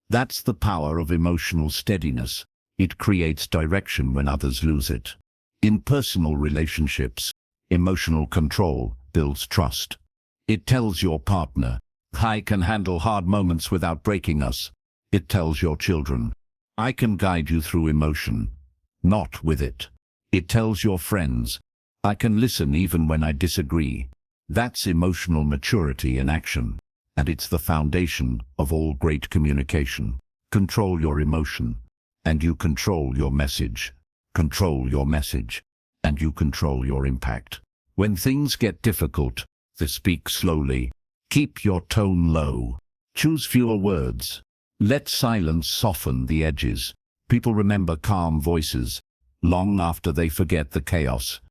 That's the power of emotional steadiness. It creates direction when others lose it. In personal relationships, emotional control builds trust. It tells your partner, "I can handle hard moments without breaking us." It tells your children, "I can guide you through emotion, not with it." It tells your friends, "I can listen even when I disagree." That's emotional maturity in action, and it's the foundation of all great communication. Control your emotion, and you control your message. Control your message, and you control your impact. When things get difficult, speak slowly. Keep your tone low. Choose fewer words. Let silence soften the edges. People remember calm voices long after they forget the chaos.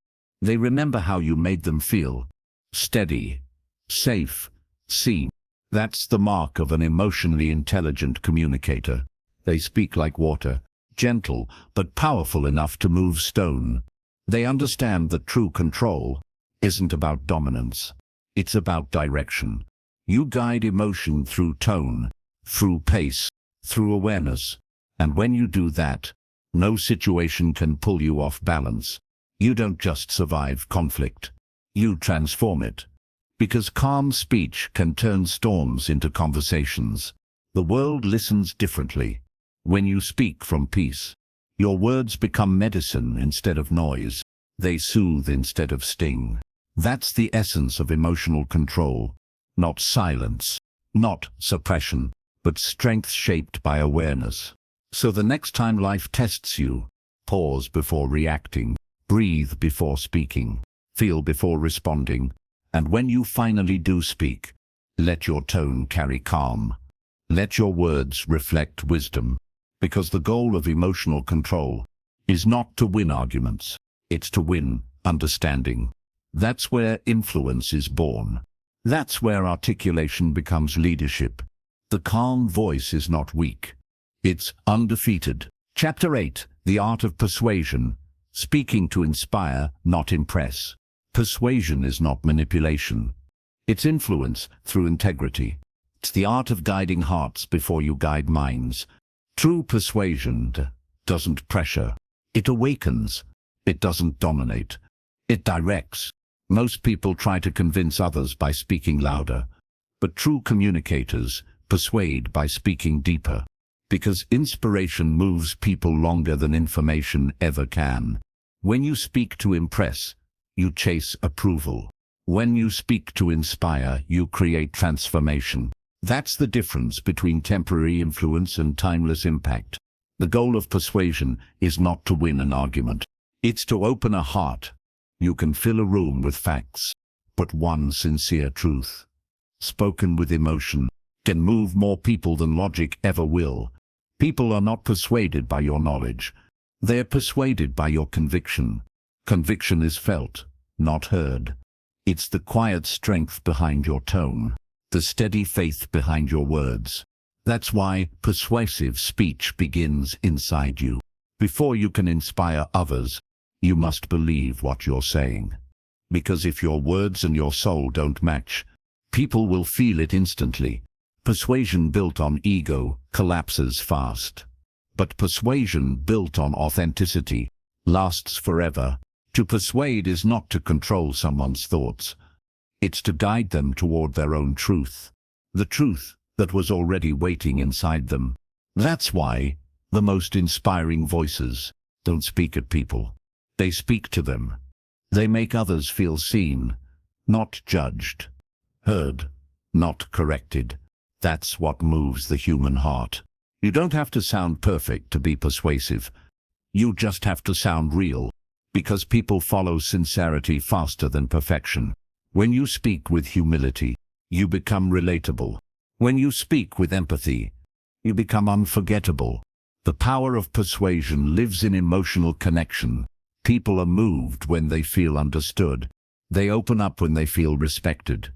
They remember how you made them feel. Steady, safe, seen. That's the mark of an emotionally intelligent communicator. They speak like water, gentle but powerful enough to move stone. They understand that true control isn't about dominance. It's about direction. You guide emotion through tone, through pace, through awareness. And when you do that, no situation can pull you off balance. You don't just survive conflict. You transform it. Because calm speech can turn storms into conversations. The world listens differently when you speak from peace. Your words become medicine instead of noise. They soothe instead of sting. That's the essence of emotional control. Not silence, not suppression, but strength shaped by awareness. So the next time life tests you, pause before reacting, breathe before speaking, feel before responding, and when you finally do speak, let your tone carry calm. Let your words reflect wisdom, because the goal of emotional control is not to win arguments, it's to win understanding. That's where influence is born. That's where articulation becomes leadership. The calm voice is not weak. It's undefeated. Chapter 8, The Art of Persuasion. Speaking to inspire, not impress. Persuasion is not manipulation. It's influence through integrity. It's the art of guiding hearts before you guide minds. True persuasion doesn't pressure. It awakens. It doesn't dominate. It directs. Most people try to convince others by speaking louder, but true communicators persuade by speaking deeper, because inspiration moves people longer than information ever can. When you speak to impress, you chase approval. When you speak to inspire, you create transformation. That's the difference between temporary influence and timeless impact. The goal of persuasion is not to win an argument. It's to open a heart. You can fill a room with facts, but one sincere truth, spoken with emotion, can move more people than logic ever will. People are not persuaded by your knowledge. They're persuaded by your conviction. Conviction is felt, not heard. It's the quiet strength behind your tone, the steady faith behind your words. That's why persuasive speech begins inside you. Before you can inspire others, you must believe what you're saying. Because if your words and your soul don't match, people will feel it instantly. Persuasion built on ego collapses fast. But persuasion built on authenticity lasts forever. To persuade is not to control someone's thoughts. It's to guide them toward their own truth. The truth that was already waiting inside them. That's why the most inspiring voices don't speak at people. They speak to them. They make others feel seen, not judged. Heard, not corrected. That's what moves the human heart. You don't have to sound perfect to be persuasive. You just have to sound real, because people follow sincerity faster than perfection. When you speak with humility, you become relatable. When you speak with empathy, you become unforgettable. The power of persuasion lives in emotional connection. People are moved when they feel understood. They open up when they feel respected.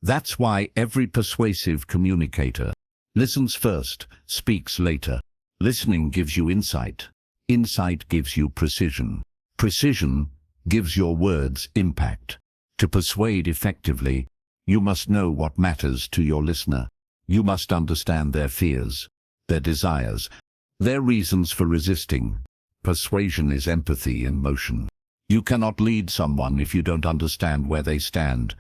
That's why every persuasive communicator listens first, speaks later. Listening gives you insight. Insight gives you precision. Precision gives your words impact. To persuade effectively, you must know what matters to your listener. You must understand their fears, their desires, their reasons for resisting. Persuasion is empathy in motion. You cannot lead someone if you don't understand where they stand.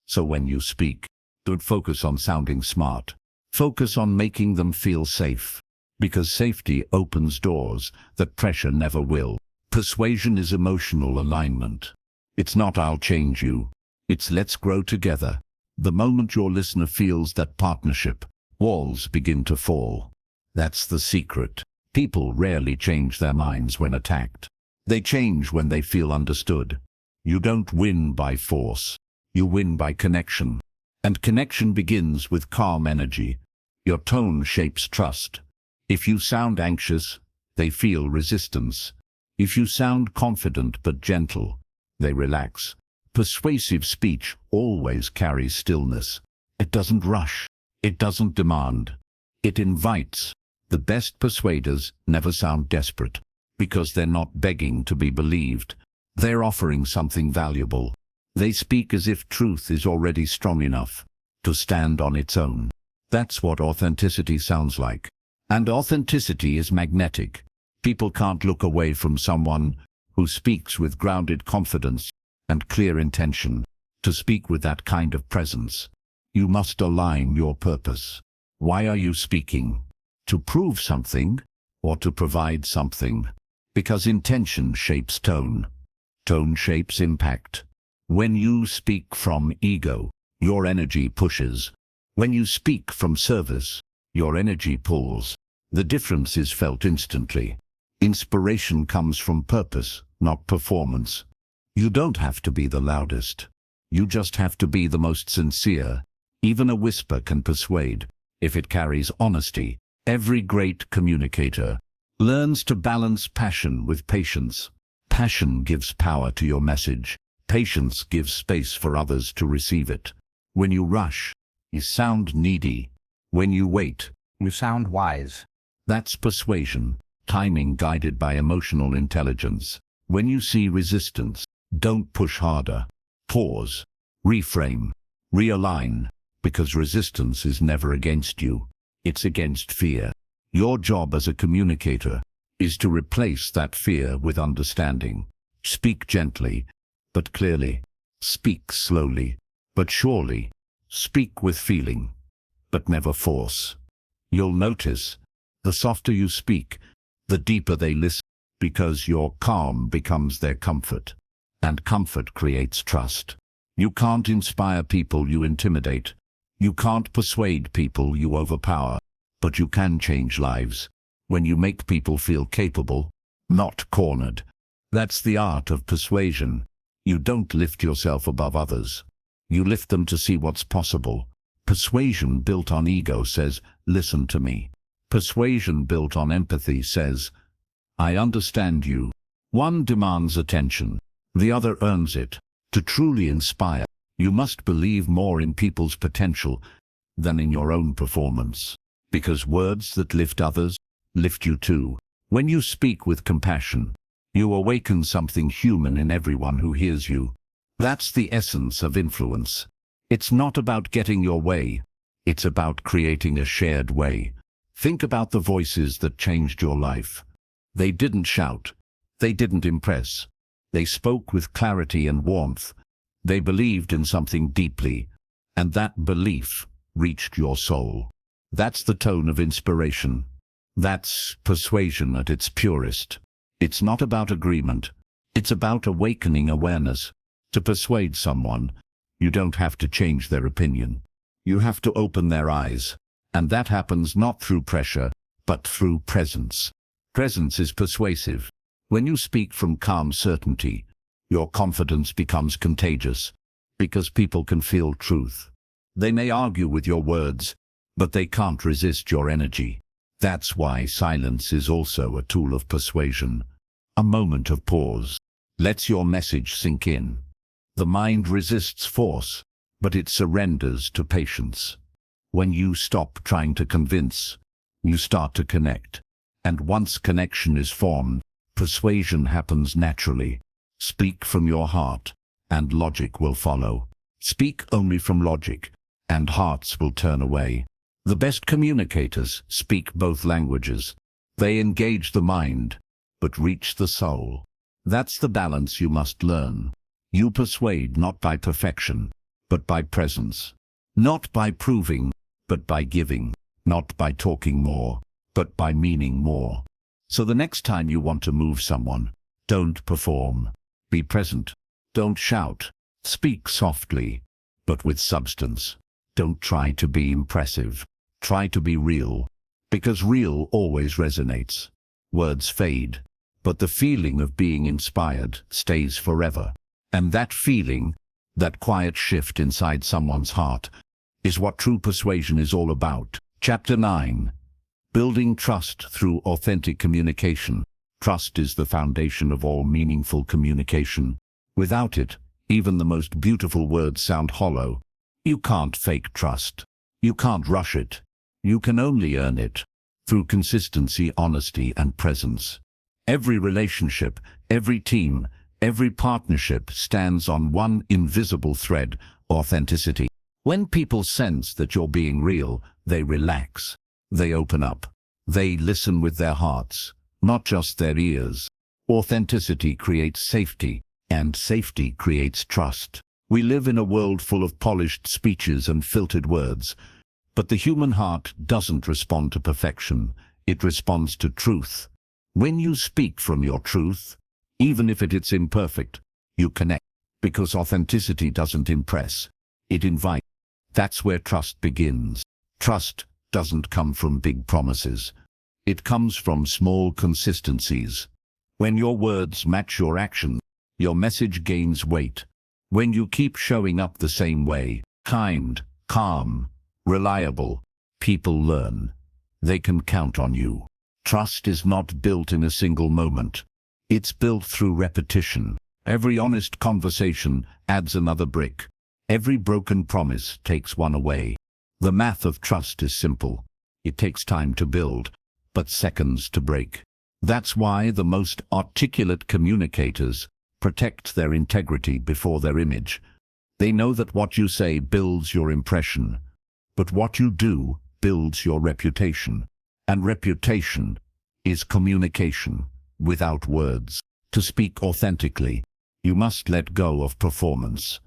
So when you speak, don't focus on sounding smart. Focus on making them feel safe. Because safety opens doors that pressure never will. Persuasion is emotional alignment. It's not "I'll change you." It's "let's grow together." The moment your listener feels that partnership, walls begin to fall. That's the secret. People rarely change their minds when attacked. They change when they feel understood. You don't win by force. You win by connection. And connection begins with calm energy. Your tone shapes trust. If you sound anxious, they feel resistance. If you sound confident but gentle, they relax. Persuasive speech always carries stillness. It doesn't rush. It doesn't demand. It invites. The best persuaders never sound desperate, because they're not begging to be believed. They're offering something valuable. They speak as if truth is already strong enough to stand on its own. That's what authenticity sounds like. And authenticity is magnetic. People can't look away from someone who speaks with grounded confidence and clear intention. To speak with that kind of presence, you must align your purpose. Why are you speaking? To prove something or to provide something? Because intention shapes tone. Tone shapes impact. When you speak from ego, your energy pushes. When you speak from service, your energy pulls. The difference is felt instantly. Inspiration comes from purpose, not performance. You don't have to be the loudest. You just have to be the most sincere. Even a whisper can persuade, if it carries honesty. Every great communicator learns to balance passion with patience. Passion gives power to your message. Patience gives space for others to receive it. When you rush, you sound needy. When you wait, You sound wise. that's persuasion. Timing guided by emotional intelligence. When you see resistance, don't push harder. Pause, reframe, realign, because resistance is never against you. It's against fear. Your job as a communicator is to replace that fear with understanding. Speak gently, but clearly. Speak slowly, but surely. Speak with feeling, but never force. You'll notice, the softer you speak, the deeper they listen, because your calm becomes their comfort. And comfort creates trust. You can't inspire people you intimidate. You can't persuade people you overpower. But you can change lives when you make people feel capable, not cornered. That's the art of persuasion. You don't lift yourself above others. You lift them to see what's possible. Persuasion built on ego says, "Listen to me." Persuasion built on empathy says, I understand you. One demands attention. The other earns it. To truly inspire, you must believe more in people's potential than in your own performance. Because words that lift others lift you too. When you speak with compassion, you awaken something human in everyone who hears you. That's the essence of influence. It's not about getting your way. It's about creating a shared way. Think about the voices that changed your life. They didn't shout. They didn't impress. They spoke with clarity and warmth. They believed in something deeply, and that belief reached your soul. That's the tone of inspiration. That's persuasion at its purest. It's not about agreement. It's about awakening awareness. To persuade someone, you don't have to change their opinion. You have to open their eyes. And that happens not through pressure, but through presence. Presence is persuasive. When you speak from calm certainty, your confidence becomes contagious, because people can feel truth. They may argue with your words, but they can't resist your energy. That's why silence is also a tool of persuasion. A moment of pause lets your message sink in. The mind resists force, but it surrenders to patience. When you stop trying to convince, you start to connect. And once connection is formed, persuasion happens naturally. Speak from your heart, and logic will follow. Speak only from logic, and hearts will turn away. The best communicators speak both languages. They engage the mind, but reach the soul. That's the balance you must learn. You persuade not by perfection, but by presence. Not by proving, but by giving. Not by talking more, but by meaning more. So the next time you want to move someone, don't perform. Be present. Don't shout. Speak softly, but with substance. Don't try to be impressive. Try to be real, because real always resonates. Words fade, but the feeling of being inspired stays forever. And that feeling, that quiet shift inside someone's heart, is what true persuasion is all about. Chapter 9. Building trust through authentic communication. Trust is the foundation of all meaningful communication. Without it, even the most beautiful words sound hollow. You can't fake trust. You can't rush it. You can only earn it through consistency, honesty, and presence. Every relationship, every team, every partnership stands on one invisible thread: authenticity. When people sense that you're being real, they relax. They open up. They listen with their hearts, not just their ears. Authenticity creates safety, and safety creates trust. We live in a world full of polished speeches and filtered words, but the human heart doesn't respond to perfection. It responds to truth. When you speak from your truth, even if it is imperfect, you connect, because authenticity doesn't impress. It invites. That's where trust begins. Trust doesn't come from big promises. It comes from small consistencies. When your words match your actions, your message gains weight. When you keep showing up the same way, kind, calm, reliable, people learn. They can count on you. Trust is not built in a single moment. It's built through repetition. Every honest conversation adds another brick. Every broken promise takes one away. The math of trust is simple. It takes time to build, but seconds to break. That's why the most articulate communicators protect their integrity before their image. They know that what you say builds your impression, but what you do builds your reputation. And reputation is communication without words. To speak authentically, you must let go of performance.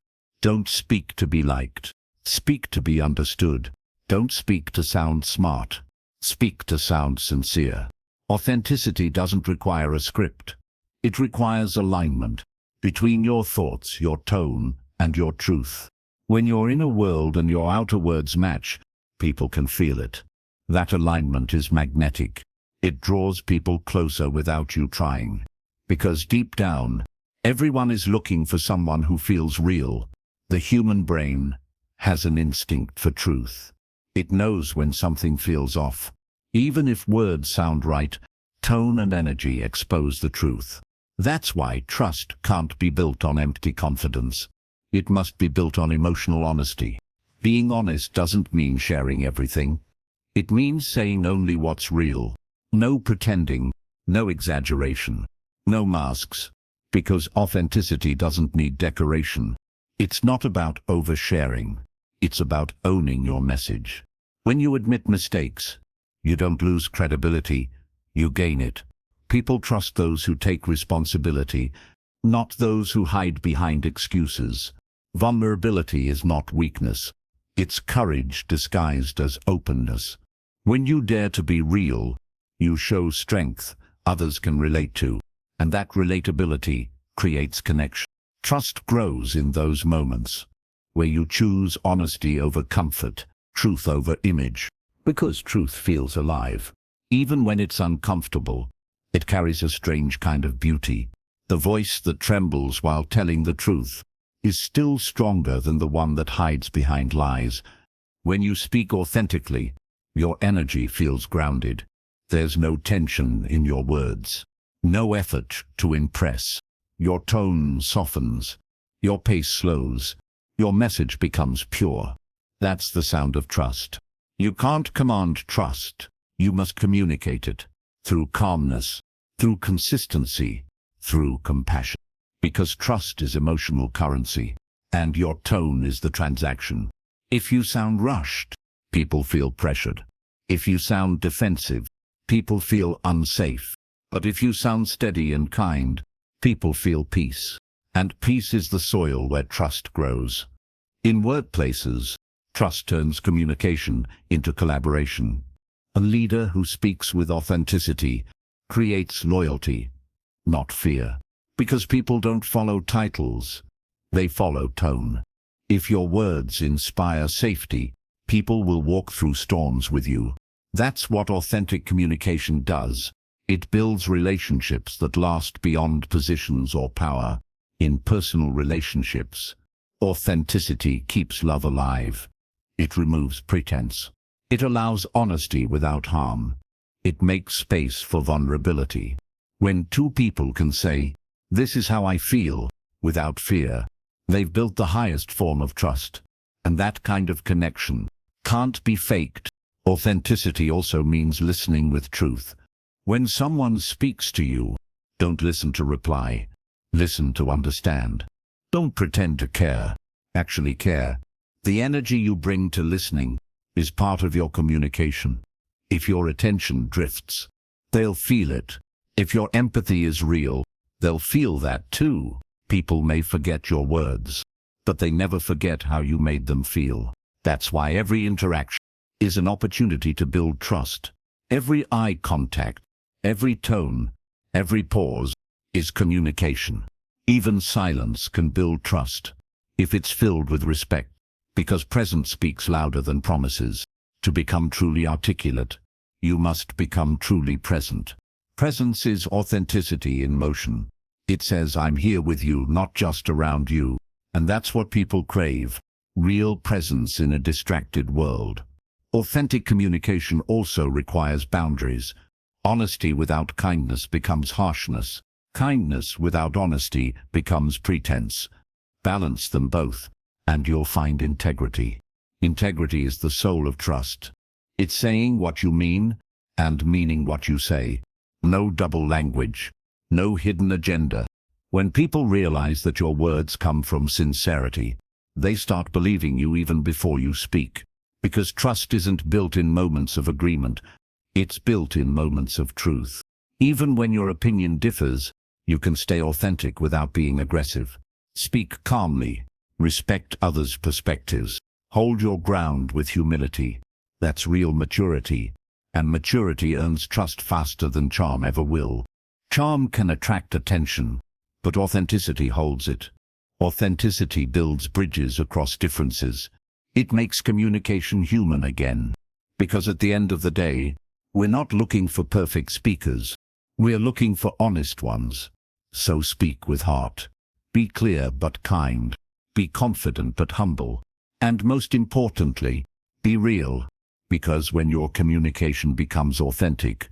Don't speak to be liked. Speak to be understood. Don't speak to sound smart. Speak to sound sincere. Authenticity doesn't require a script. It requires alignment between your thoughts, your tone, and your truth. When your inner world and your outer words match, people can feel it. That alignment is magnetic. It draws people closer without you trying. Because deep down, everyone is looking for someone who feels real. The human brain has an instinct for truth. It knows when something feels off. Even if words sound right, Tone and energy expose the truth. That's why trust can't be built on empty confidence. It must be built on emotional honesty. Being honest doesn't mean sharing everything. It means saying only what's real. No pretending, no exaggeration, no masks. Because authenticity doesn't need decoration. It's not about oversharing. It's about owning your message. When you admit mistakes, you don't lose credibility, you gain it. People trust those who take responsibility, not those who hide behind excuses. Vulnerability is not weakness. It's courage disguised as openness. When you dare to be real, you show strength others can relate to, and that relatability creates connection. Trust grows in those moments where you choose honesty over comfort, truth over image, because truth feels alive. Even when it's uncomfortable, it carries a strange kind of beauty. The voice that trembles while telling the truth is still stronger than the one that hides behind lies. When you speak authentically, your energy feels grounded. There's no tension in your words, no effort to impress. Your tone softens, your pace slows, your message becomes pure. That's the sound of trust. You can't command trust. You must communicate it through calmness, through consistency, through compassion. Because trust is emotional currency, and your tone is the transaction. If you sound rushed, people feel pressured. If you sound defensive, people feel unsafe. But if you sound steady and kind, people feel peace. And peace is the soil where trust grows. In workplaces, trust turns communication into collaboration. A leader who speaks with authenticity creates loyalty, not fear. Because people don't follow titles, they follow tone. If your words inspire safety, people will walk through storms with you. That's what authentic communication does. It builds relationships that last beyond positions or power. In personal relationships, authenticity keeps love alive. It removes pretense. It allows honesty without harm. It makes space for vulnerability. When two people can say, "This is how I feel," without fear, they've built the highest form of trust. And that kind of connection can't be faked. Authenticity also means listening with truth. When someone speaks to you, don't listen to reply. Listen to understand. Don't pretend to care. Actually care. The energy you bring to listening is part of your communication. If your attention drifts, they'll feel it. If your empathy is real, they'll feel that too. People may forget your words, but they never forget how you made them feel. That's why every interaction is an opportunity to build trust. Every eye contact, every tone, every pause is communication. Even silence can build trust if it's filled with respect, because presence speaks louder than promises. To become truly articulate, you must become truly present. Presence is authenticity in motion. It says, "I'm here with you, not just around you." And that's what people crave. Real presence in a distracted world. Authentic communication also requires boundaries. Honesty without kindness becomes harshness. Kindness without honesty becomes pretense. Balance them both, and you'll find integrity. Integrity is the soul of trust. It's saying what you mean and meaning what you say. No double language, no hidden agenda. When people realize that your words come from sincerity, they start believing you even before you speak. Because trust isn't built in moments of agreement, it's built in moments of truth. Even when your opinion differs, you can stay authentic without being aggressive. Speak calmly, respect others' perspectives, hold your ground with humility. That's real maturity, and maturity earns trust faster than charm ever will. Charm can attract attention, but authenticity holds it. Authenticity builds bridges across differences. It makes communication human again. Because at the end of the day, we're not looking for perfect speakers. We're looking for honest ones. So speak with heart. Be clear but kind. Be confident but humble. And most importantly, be real. Because when your communication becomes authentic,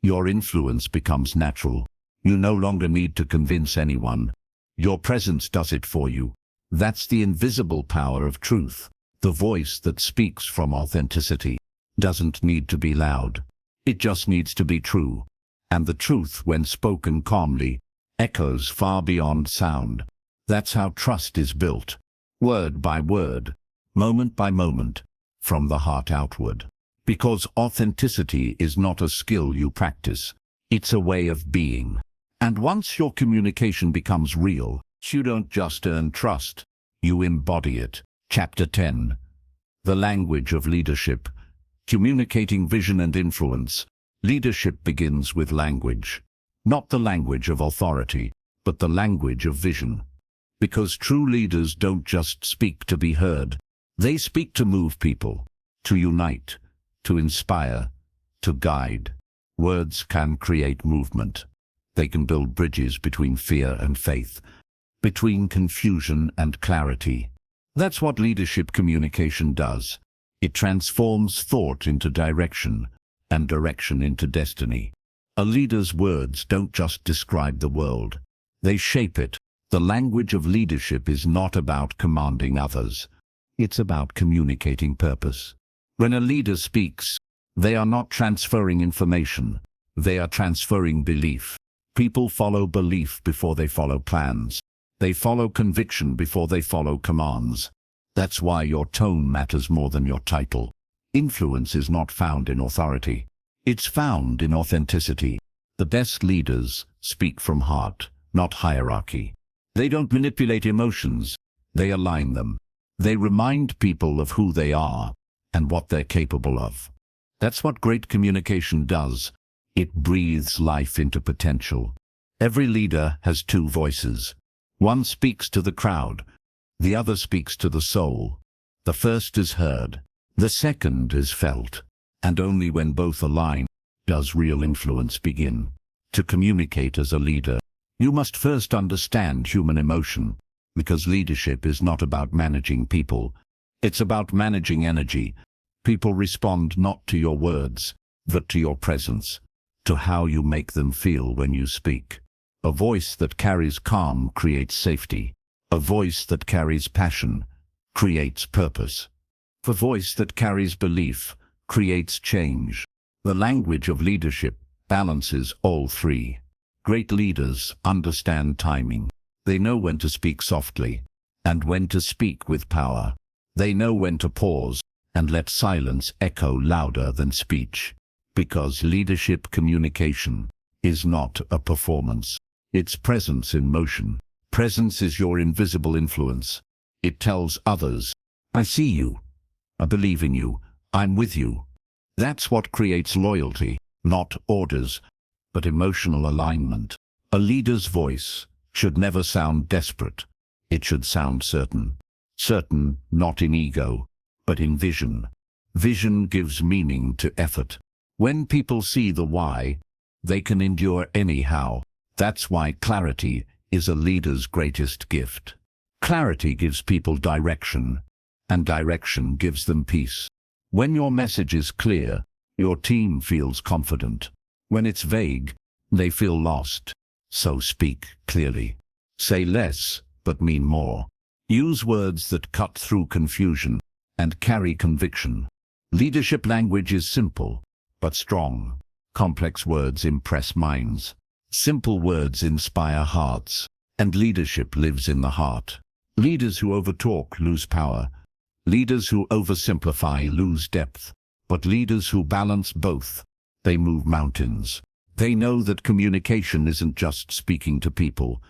Your influence becomes natural. You no longer need to convince anyone. Your presence does it for you. That's the invisible power of truth. The voice that speaks from authenticity doesn't need to be loud. It just needs to be true. And the truth, when spoken calmly, echoes far beyond sound. That's how trust is built. Word by word, moment by moment, from the heart outward. Because authenticity is not a skill you practice. It's a way of being. And once your communication becomes real, you don't just earn trust, you embody it. Chapter 10. The language of leadership. Communicating vision and influence. Leadership begins with language. Not the language of authority, but the language of vision. Because true leaders don't just speak to be heard. They speak to move people, to unite, to inspire, to guide. Words can create movement. They can build bridges between fear and faith, between confusion and clarity. That's what leadership communication does. It transforms thought into direction, and direction into destiny. A leader's words don't just describe the world. They shape it. The language of leadership is not about commanding others. It's about communicating purpose. When a leader speaks, they are not transferring information. They are transferring belief. People follow belief before they follow plans. They follow conviction before they follow commands. That's why your tone matters more than your title. Influence is not found in authority. It's found in authenticity. The best leaders speak from heart, not hierarchy. They don't manipulate emotions. They align them. They remind people of who they are and what they're capable of. That's what great communication does. It breathes life into potential. Every leader has two voices. One speaks to the crowd. The other speaks to the soul. The first is heard. The second is felt. And only when both align does real influence begin. To communicate as a leader, you must first understand human emotion, because leadership is not about managing people. It's about managing energy. People respond not to your words, but to your presence, to how you make them feel when you speak. A voice that carries calm creates safety. A voice that carries passion creates purpose. A voice that carries belief creates change. The language of leadership balances all three. Great leaders understand timing. They know when to speak softly and when to speak with power. They know when to pause and let silence echo louder than speech. Because leadership communication is not a performance. It's presence in motion. Presence is your invisible influence. It tells others, I see you. I believe in you. I'm with you. That's what creates loyalty, not orders, but emotional alignment. A leader's voice should never sound desperate. It should sound certain. Certain not in ego, but in vision. Vision gives meaning to effort. When people see the why, they can endure anyhow. That's why clarity is a leader's greatest gift. Clarity gives people direction, and direction gives them peace. When your message is clear, your team feels confident. When it's vague, they feel lost. So speak clearly. Say less, but mean more. Use words that cut through confusion and carry conviction. Leadership language is simple, but strong. Complex words impress minds. Simple words inspire hearts. And leadership lives in the heart. Leaders who overtalk lose power. Leaders who oversimplify lose depth. But leaders who balance both, they move mountains. They know that communication isn't just speaking to people.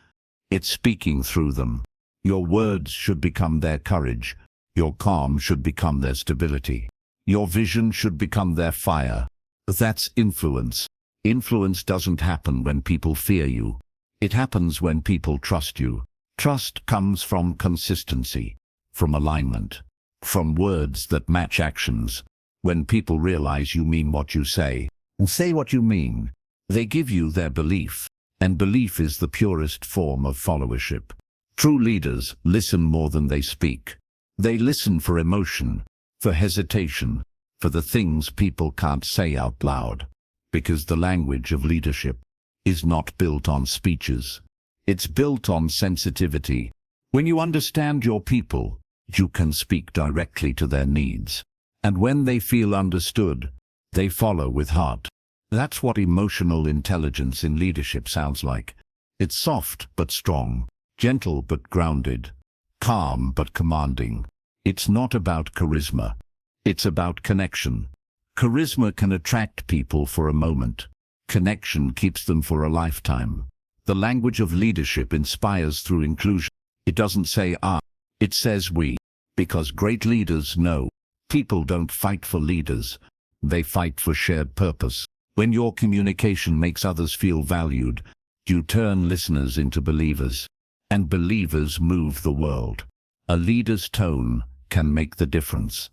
It's speaking through them. Your words should become their courage. Your calm should become their stability. Your vision should become their fire. That's influence. Influence doesn't happen when people fear you. It happens when people trust you. Trust comes from consistency, from alignment, from words that match actions. When people realize you mean what you say, and say what you mean, they give you their belief. And belief is the purest form of followership. True leaders listen more than they speak. They listen for emotion, for hesitation, for the things people can't say out loud. Because the language of leadership is not built on speeches. It's built on sensitivity. When you understand your people, you can speak directly to their needs. And when they feel understood, they follow with heart. That's what emotional intelligence in leadership sounds like. It's soft but strong, gentle but grounded, calm but commanding. It's not about charisma. It's about connection. Charisma can attract people for a moment. Connection keeps them for a lifetime. The language of leadership inspires through inclusion. It doesn't say I, it says we. Because great leaders know people don't fight for leaders, they fight for shared purpose. When your communication makes others feel valued, you turn listeners into believers. And believers move the world. A leader's tone can make the difference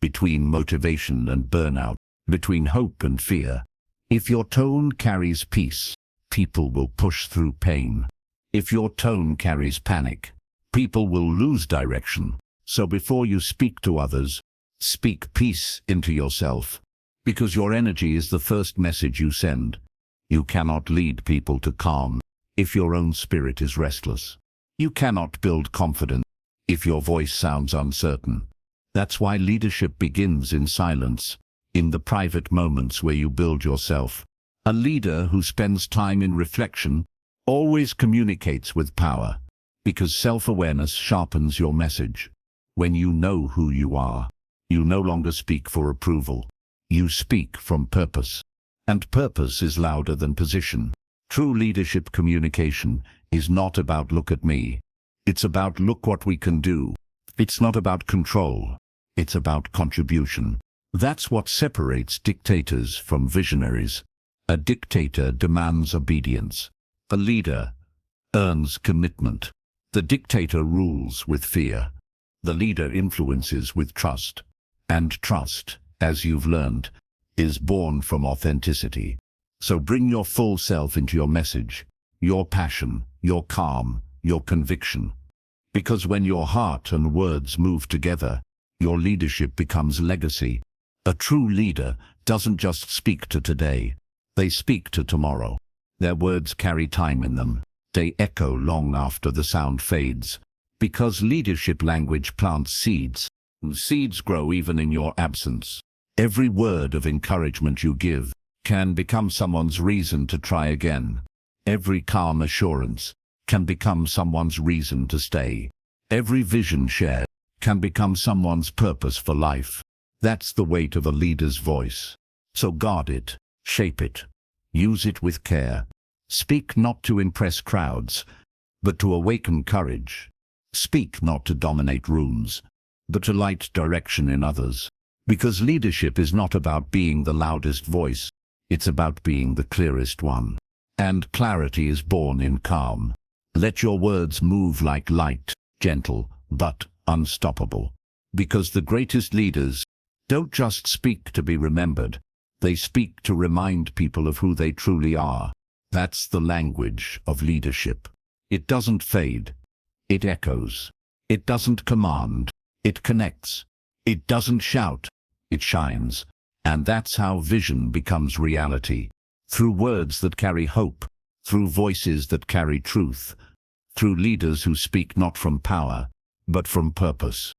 between motivation and burnout, between hope and fear. If your tone carries peace, people will push through pain. If your tone carries panic, people will lose direction. So before you speak to others, speak peace into yourself. Because your energy is the first message you send. You cannot lead people to calm if your own spirit is restless. You cannot build confidence if your voice sounds uncertain. That's why leadership begins in silence, in the private moments where you build yourself. A leader who spends time in reflection always communicates with power, because self-awareness sharpens your message. When you know who you are, you no longer speak for approval. You speak from purpose. And purpose is louder than position. True leadership communication is not about look at me. It's about look what we can do. It's not about control. It's about contribution. That's what separates dictators from visionaries. A dictator demands obedience. A leader earns commitment. The dictator rules with fear. The leader influences with trust. And trust, as you've learned, is born from authenticity. So bring your full self into your message, your passion, your calm, your conviction. Because when your heart and words move together, your leadership becomes legacy. A true leader doesn't just speak to today, they speak to tomorrow. Their words carry time in them. They echo long after the sound fades. Because leadership language plants seeds. Seeds grow even in your absence. Every word of encouragement you give can become someone's reason to try again. Every calm assurance can become someone's reason to stay. Every vision shared can become someone's purpose for life. That's the weight of a leader's voice. So guard it, shape it, use it with care. Speak not to impress crowds, but to awaken courage. Speak not to dominate rooms, but to light direction in others. Because leadership is not about being the loudest voice, it's about being the clearest one. And clarity is born in calm. Let your words move like light, gentle, but unstoppable. Because the greatest leaders don't just speak to be remembered, they speak to remind people of who they truly are. That's the language of leadership. It doesn't fade, it echoes. It doesn't command, it connects. It doesn't shout, it shines. And that's how vision becomes reality. Through words that carry hope, through voices that carry truth, through leaders who speak not from power, but from purpose.